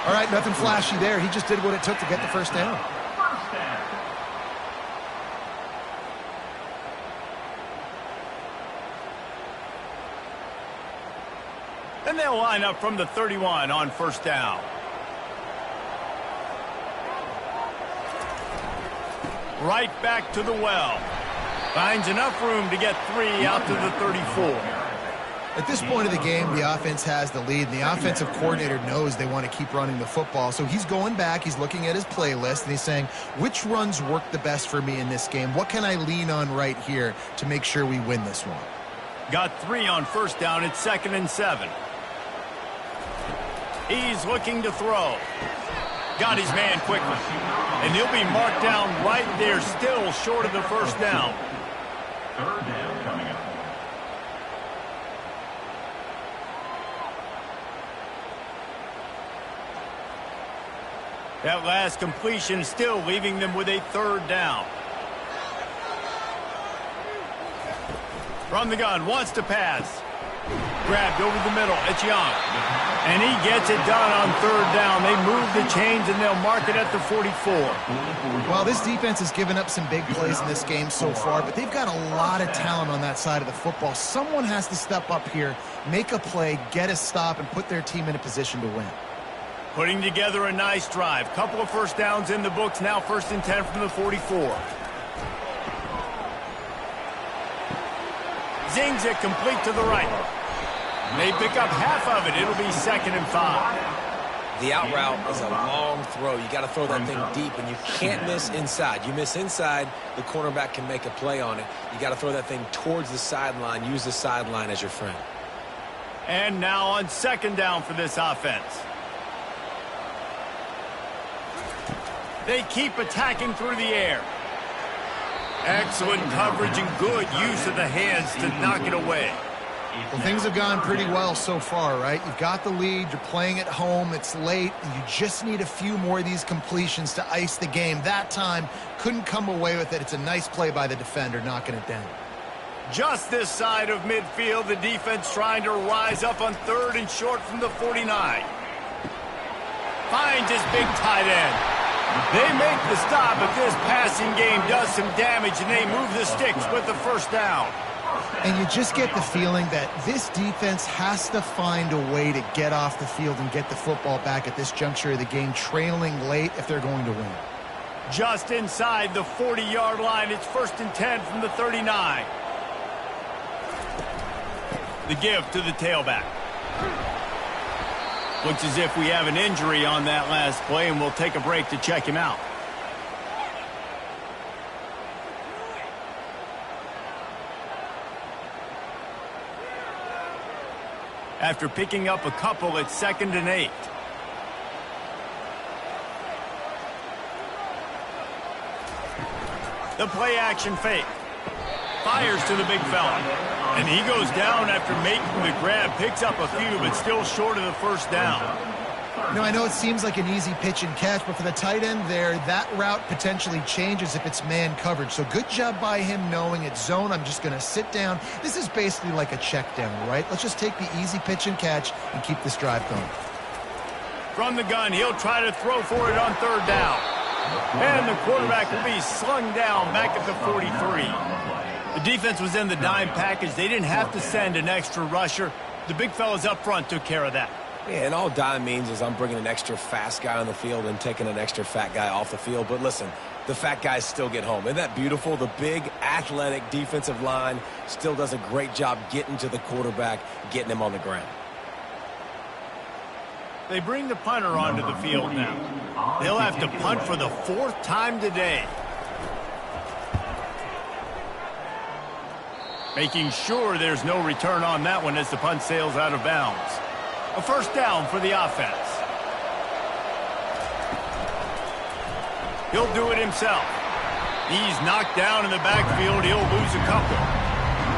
All right, nothing flashy there. He just did what it took to get the first down.
First down.
And they'll line up from the 31 on first down. Right back to the well. Finds enough room to get 3 out to the 34.
At this point of the game, the offense has the lead, and the offensive coordinator knows they want to keep running the football. So he's going back, he's looking at his playlist, and he's saying, which runs work the best for me in this game? What can I lean on right here to make sure we win this one?
Got 3 on first down. It's 2nd and 7. He's looking to throw. Got his man quickly. And he'll be marked down right there, still short of the first down.
Third down coming up.
That last completion still leaving them with a 3rd down. From the gun, wants to pass. Grabbed over the middle. It's Young. And he gets it done on 3rd down. They move the chains, and they'll mark it at the 44.
Well, this defense has given up some big plays in this game so far, but they've got a lot of talent on that side of the football. Someone has to step up here, make a play, get a stop, and put their team in a position to win.
Putting together a nice drive. Couple of first downs in the books. Now 1st and 10 from the 44. Zings it complete to the right. They pick up half of it. It'll be 2nd and 5.
The out route is a long throw. You got to throw that thing deep, and you can't miss inside. You miss inside, the cornerback can make a play on it. You got to throw that thing towards the sideline. Use the sideline as your friend.
And now on 2nd down for this offense. They keep attacking through the air. Excellent coverage and good use of the hands to knock it away.
Well, things have gone pretty well so far, right? You've got the lead, you're playing at home, it's late, and you just need a few more of these completions to ice the game. That time, couldn't come away with it. It's a nice play by the defender, knocking it down.
Just this side of midfield, the defense trying to rise up on 3rd and short from the 49. Finds his big tight end. They make the stop, but this passing game does some damage, and they move the sticks with the first down.
And you just get the feeling that this defense has to find a way to get off the field and get the football back at this juncture of the game, trailing late if they're going to win.
Just inside the 40-yard line, it's 1st and 10 from the 39. The give to the tailback. Looks as if we have an injury on that last play, and we'll take a break to check him out. After picking up a couple, it's 2nd and 8. The play action fake. Fires to the big fella. And he goes down after making the grab. Picks up a few, but still short of the first down.
You know, I know it seems like an easy pitch and catch, but for the tight end there, that route potentially changes if it's man coverage. So good job by him knowing it's zone. I'm just going to sit down. This is basically like a check down, right? Let's just take the easy pitch and catch and keep this drive going.
From the gun, he'll try to throw for it on 3rd down. And the quarterback will be slung down back at the 43. The defense was in the dime package. They didn't have to send an extra rusher. The big fellas up front took care of that.
Yeah, and all dime means is I'm bringing an extra fast guy on the field and taking an extra fat guy off the field. But listen, the fat guys still get home. Isn't that beautiful? The big, athletic defensive line still does a great job getting to the quarterback, getting him on the ground.
They bring the punter onto the field now. They'll have to punt for the 4th time today. Making sure there's no return on that one as the punt sails out of bounds. A first down for the offense. He'll do it himself. He's knocked down in the backfield. He'll lose a couple.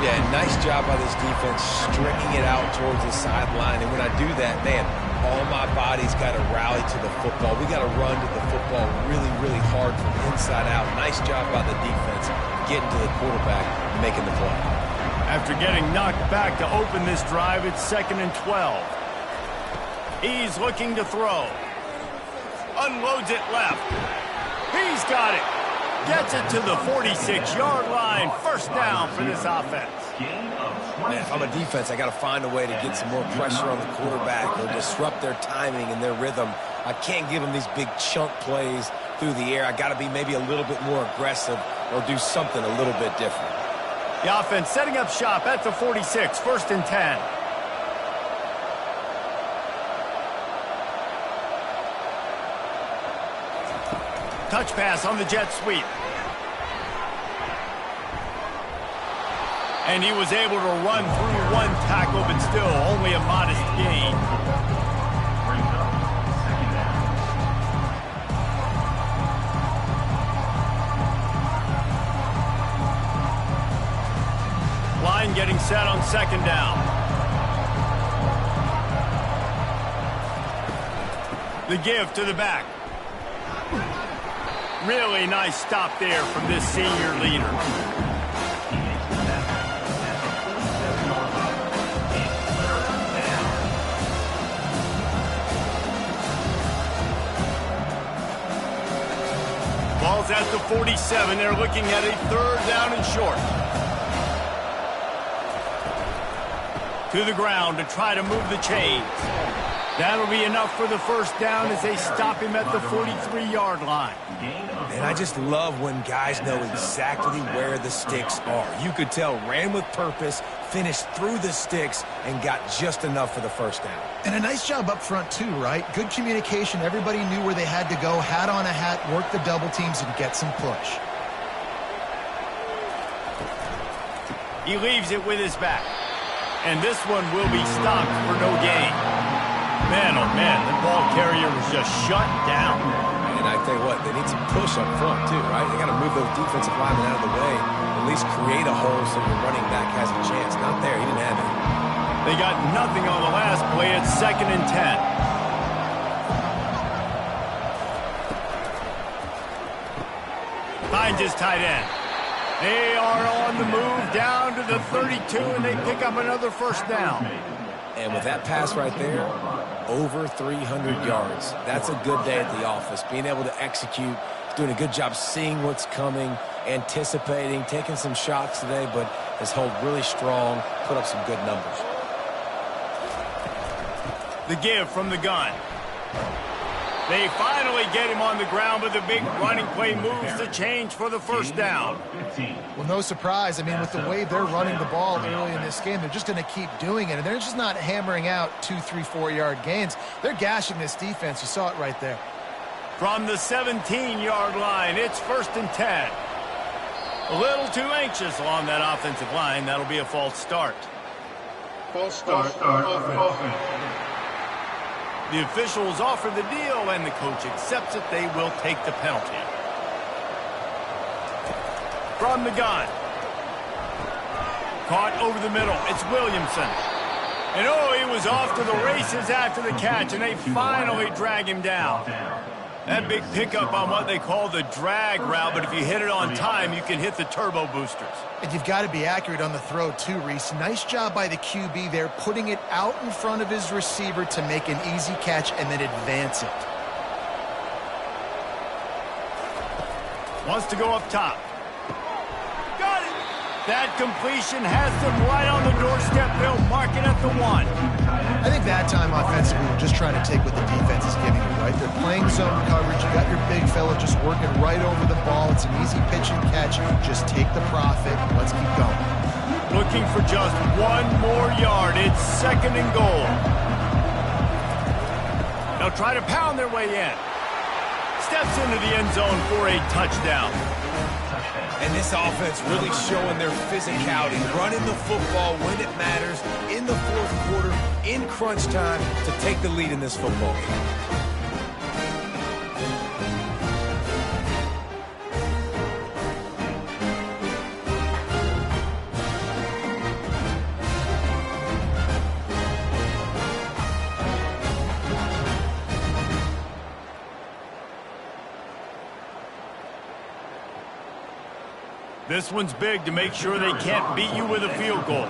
Yeah, nice job by this defense stringing it out towards the sideline. And when I do that, man, all my body's got to rally to the football. We got to run to the football really, really hard from inside out. Nice job by the defense getting to the quarterback and making the play.
After getting knocked back to open this drive, it's 2nd and 12. He's looking to throw. Unloads it left. He's got it. Gets it to the 46-yard line. First down for this offense.
Man, if I'm a defense, I got to find a way to get some more pressure on the quarterback or disrupt their timing and their rhythm. I can't give them these big chunk plays through the air. I got to be maybe a little bit more aggressive or do something a little bit different.
The offense setting up shop at the 46, 1st and 10. Touch pass on the jet sweep. And he was able to run through one tackle, but still only a modest gain. Line getting set on 2nd down. The give to the back. Really nice stop there from this senior leader. Ball's at the 47. They're looking at a 3rd down and short. To the ground to try to move the chains. That'll be enough for the first down as they stop him at the 43-yard line.
And I just love when guys know exactly where the sticks are. You could tell ran with purpose, finished through the sticks, and got just enough for the first down.
And a nice job up front too, right? Good communication. Everybody knew where they had to go. Hat on a hat, work the double teams, and get some push.
He leaves it with his back. And this one will be stopped for no gain. Man, oh man, the ball carrier was just shut down.
And I tell you what, they need some push up front too, right? They got to move those defensive linemen out of the way, at least create a hole so your running back has a chance. Not there, he didn't have it.
They got nothing on the last play. It's 2nd and 10. Finds his tight end. They are on the move down to the 32, and they pick up another first down.
And with that pass right there, over 300 yards. That's a good day at the office. Being able to execute, doing a good job seeing what's coming, anticipating, taking some shots today, but has held really strong, put up some good numbers.
The give from the gun. They finally get him on the ground, but the big running play moves the change for the first down.
Well, no surprise. I mean, with the way they're running the ball early in this game, they're just going to keep doing it. And they're just not hammering out 2, 3, 4-yard gains. They're gashing this defense. You saw it right there.
From the 17-yard line, it's 1st and 10. A little too anxious along that offensive line. That'll be a false start.
False start. Offense.
The officials offer the deal, and the coach accepts it. They will take the penalty. From the gun. Caught over the middle. It's Williamson. And oh, he was off to the races after the catch, and they finally drag him down. That big pickup on what they call the drag route, but if you hit it on time, you can hit the turbo boosters.
And you've got to be accurate on the throw too, Reese. Nice job by the QB there, putting it out in front of his receiver to make an easy catch and then advance it.
Wants to go up top. Got it! That completion has them right on the doorstep. They'll mark it at the 1.
I think that time offensively, we're just trying to take what the defense is giving you, right? They're playing zone coverage. You got your big fella just working right over the ball. It's an easy pitch and catch. Just take the profit. Let's keep going.
Looking for just 1 more yard. It's 2nd and goal. They'll try to pound their way in. Steps into the end zone for a touchdown.
And this offense really showing their physicality, running the football when it matters, in the fourth quarter, in crunch time, to take the lead in this football game.
This one's big to make sure they can't beat you with a field goal.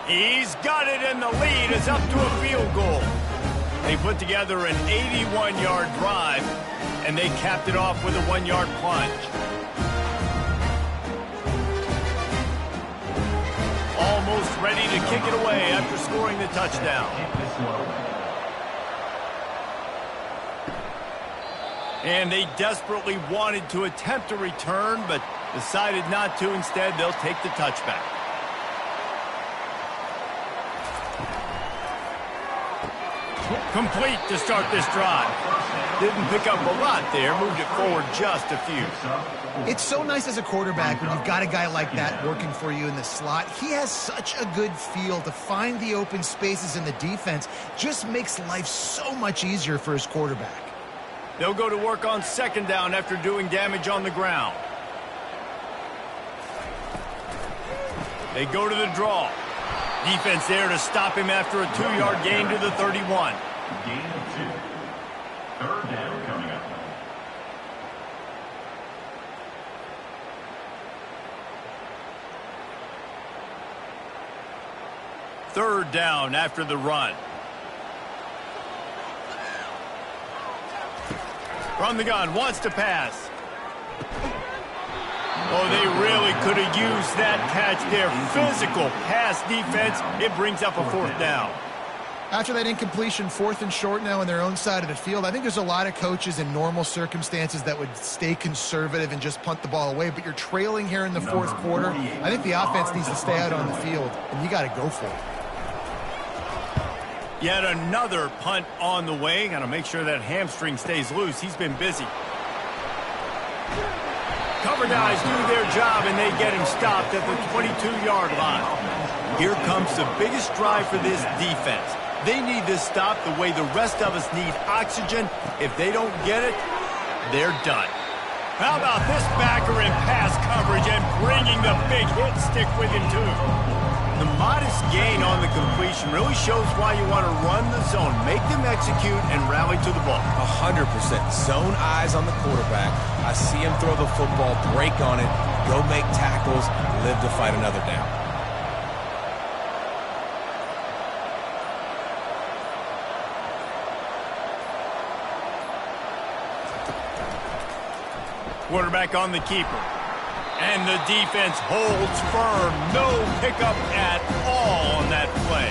He's got it, and the lead is up to a field goal. They put together an 81-yard drive, and they capped it off with a 1-yard plunge. Almost ready to kick it away after scoring the touchdown. And they desperately wanted to attempt a return, but decided not to. Instead, they'll take the touchback. Complete to start this drive. Didn't pick up a lot there, moved it forward just a few.
It's so nice as a quarterback when you've got a guy like that working for you in the slot. He has such a good feel to find the open spaces in the defense. Just makes life so much easier for his quarterback.
They'll go to work on second down after doing damage on the ground. They go to the draw. Defense there to stop him after a 2-yard gain to the 31.
Gain of 2. Third down coming up.
Third down after the run. From the gun, wants to pass. Oh, they really could have used that catch there. Physical pass defense. It brings up a 4th down.
After that incompletion, 4th and short now on their own side of the field, I think there's a lot of coaches in normal circumstances that would stay conservative and just punt the ball away. But you're trailing here in the 4th quarter. I think the offense needs to stay out on the field, and you got to go for it.
Yet another punt on the way. Got to make sure that hamstring stays loose. He's been busy. Cover guys do their job, and they get him stopped at the 22-yard line. Here comes the biggest drive for this defense. They need this stop the way the rest of us need oxygen. If they don't get it, they're done. How about this backer in pass coverage and bringing the big hit stick with him, too? The modest gain on the completion really shows why you want to run the zone, make them execute, and rally to the ball.
100%. Zone eyes on the quarterback. I see him throw the football, break on it, go make tackles, live to fight another down.
Quarterback on the keeper. And the defense holds firm. No pickup at all on that play.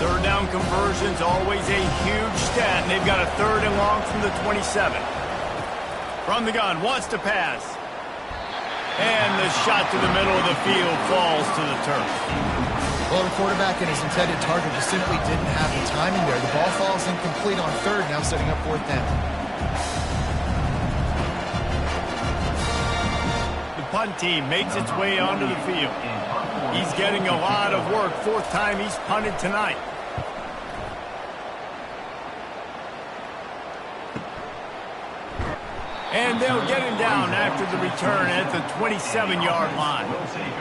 Third down conversion's always a huge stat. And they've got a 3rd and long from the 27. From the gun, wants to pass. And the shot to the middle of the field falls to the turf.
Well, the quarterback and his intended target just simply didn't have the timing there. The ball falls incomplete on 3rd, now setting up 4th down.
The punt team makes its way onto the field. He's getting a lot of work. 4th time he's punted tonight. And they'll get him down after the return at the 27-yard line.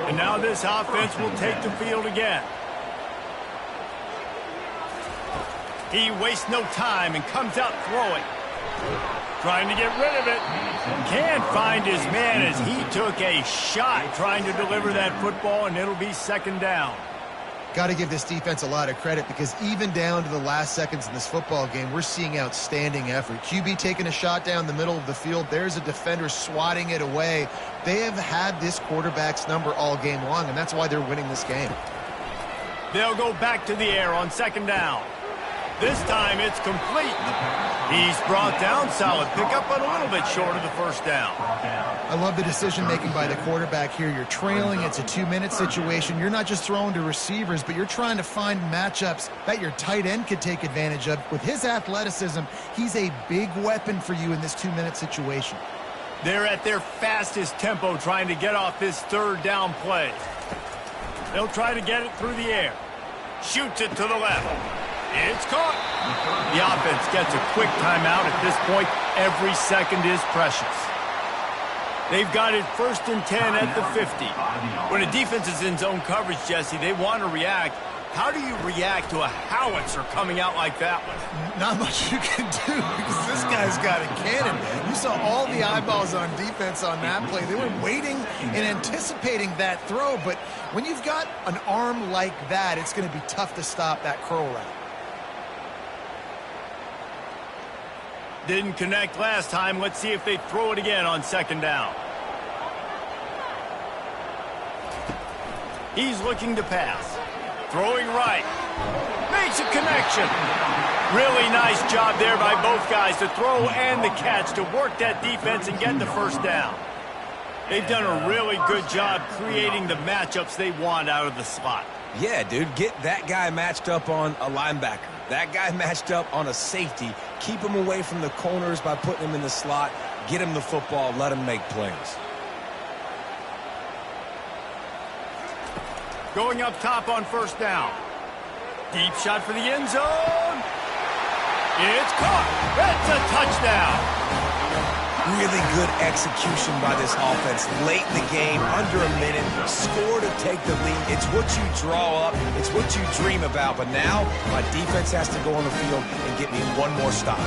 And now this offense will take the field again. He wastes no time and comes out throwing. Trying to get rid of it. Can't find his man as he took a shot trying to deliver that football, and it'll be 2nd down.
Got to give this defense a lot of credit because even down to the last seconds in this football game, we're seeing outstanding effort. QB taking a shot down the middle of the field. There's a defender swatting it away. They have had this quarterback's number all game long, and that's why they're winning this game.
They'll go back to the air on 2nd down. This time it's complete. He's brought down. Solid pickup, but a little bit short of the 1st down.
I love the decision-making by the quarterback here. You're trailing. It's a 2-minute situation. You're not just throwing to receivers, but you're trying to find matchups that your tight end could take advantage of. With his athleticism, he's a big weapon for you in this 2-minute situation.
They're at their fastest tempo trying to get off this 3rd down play. They'll try to get it through the air. Shoots it to the left. It's caught. The offense gets a quick timeout at this point. Every second is precious. They've got it 1st and 10 at the 50. When a defense is in zone coverage, Jesse, they want to react. How do you react to a howitzer coming out like that one?
Not much you can do because this guy's got a cannon. You saw all the eyeballs on defense on that play. They were waiting and anticipating that throw, but when you've got an arm like that, it's going to be tough to stop that curl route.
Didn't connect last time. Let's see if they throw it again on 2nd down. He's looking to pass. Throwing right. Makes a connection. Really nice job there by both guys to throw and the catch to work that defense and get the 1st down. They've done a really good job creating the matchups they want out of the slot.
Yeah, dude, get that guy matched up on a linebacker. That guy matched up on a safety. Keep him away from the corners by putting him in the slot. Get him the football. Let him make plays.
Going up top on 1st down. Deep shot for the end zone. It's caught. That's a touchdown.
Really good execution by this offense. Late in the game, under a minute, score to take the lead. It's what you draw up. It's what you dream about. But now, my defense has to go on the field and get me one more stop.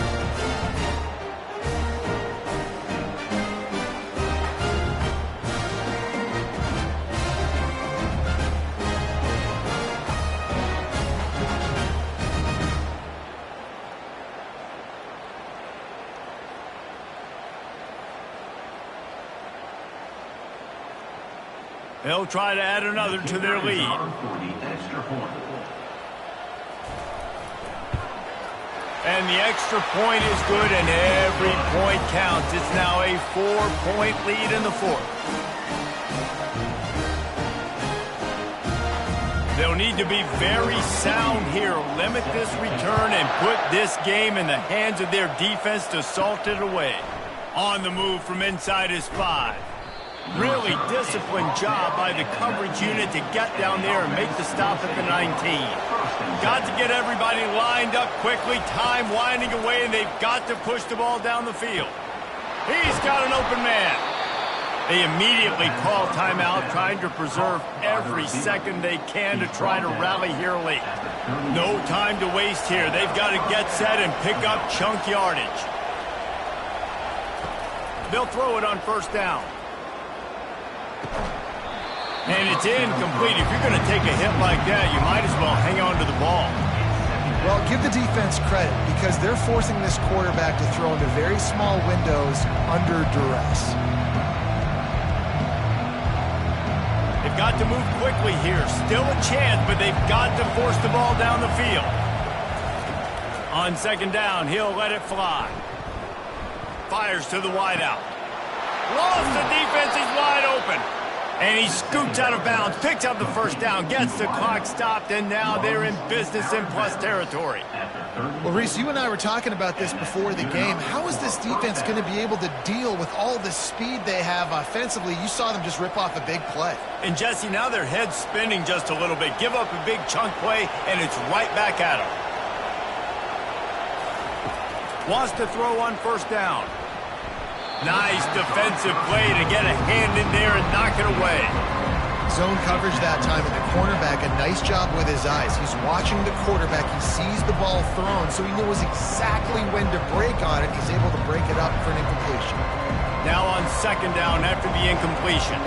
They'll try to add another to their lead. And the extra point is good, and every point counts. It's now a 4-point lead in the 4th. They'll need to be very sound here. Limit this return and put this game in the hands of their defense to salt it away. On the move from inside his 5. Really disciplined job by the coverage unit to get down there and make the stop at the 19. Got to get everybody lined up quickly, time winding away, and they've got to push the ball down the field. He's got an open man. They immediately call timeout, trying to preserve every second they can to try to rally here late. No time to waste here. They've got to get set and pick up chunk yardage. They'll throw it on 1st down. And it's incomplete. If you're going to take a hit like that, you might as well hang on to the ball.
Well, give the defense credit because they're forcing this quarterback to throw into very small windows under duress.
They've got to move quickly here. Still a chance, but they've got to force the ball down the field. On 2nd down, he'll let it fly. Fires to the wideout. Lost the defense, he's wide open. And he scoots out of bounds, picks up the 1st down, gets the clock stopped, and now they're in business in plus territory.
Well, Reese, you and I were talking about this before the game. How is this defense going to be able to deal with all the speed they have offensively? You saw them just rip off a big play.
And, Jesse, now their head's spinning just a little bit. Give up a big chunk play, and it's right back at them. Wants to throw on 1st down. Nice defensive play to get a hand in there and knock it away.
Zone coverage that time, and the cornerback, a nice job with his eyes. He's watching the quarterback. He sees the ball thrown, so he knows exactly when to break on it. He's able to break it up for an incompletion.
Now on 2nd down after the incompletion.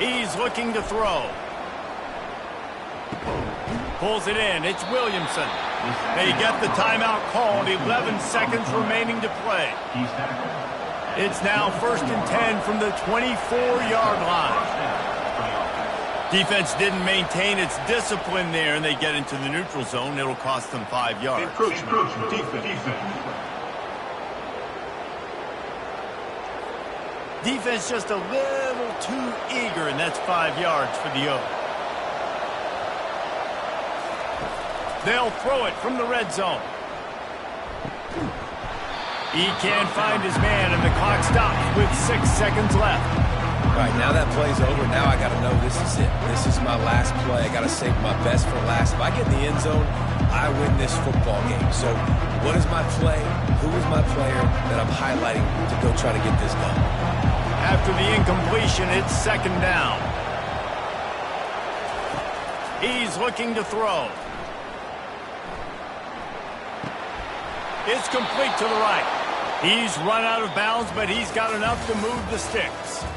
He's looking to throw. Pulls it in. It's Williamson. They get the timeout called. 11 seconds remaining to play. It's now 1st and 10 from the 24-yard line. Defense didn't maintain its discipline there, and they get into the neutral zone. It'll cost them 5 yards.
Encroachment. Defense.
Defense just a little too eager, and that's 5 yards for the O. They'll throw it from the red zone. He can't find his man, and the clock stops with 6 seconds left.
All right, now that play's over. Now I got to know this is it. This is my last play. I got to save my best for last. If I get in the end zone, I win this football game. So what is my play? Who is my player that I'm highlighting to go try to get this done?
After the incompletion, it's second down. He's looking to throw. It's complete to the right. He's run out of bounds, but he's got enough to move the sticks.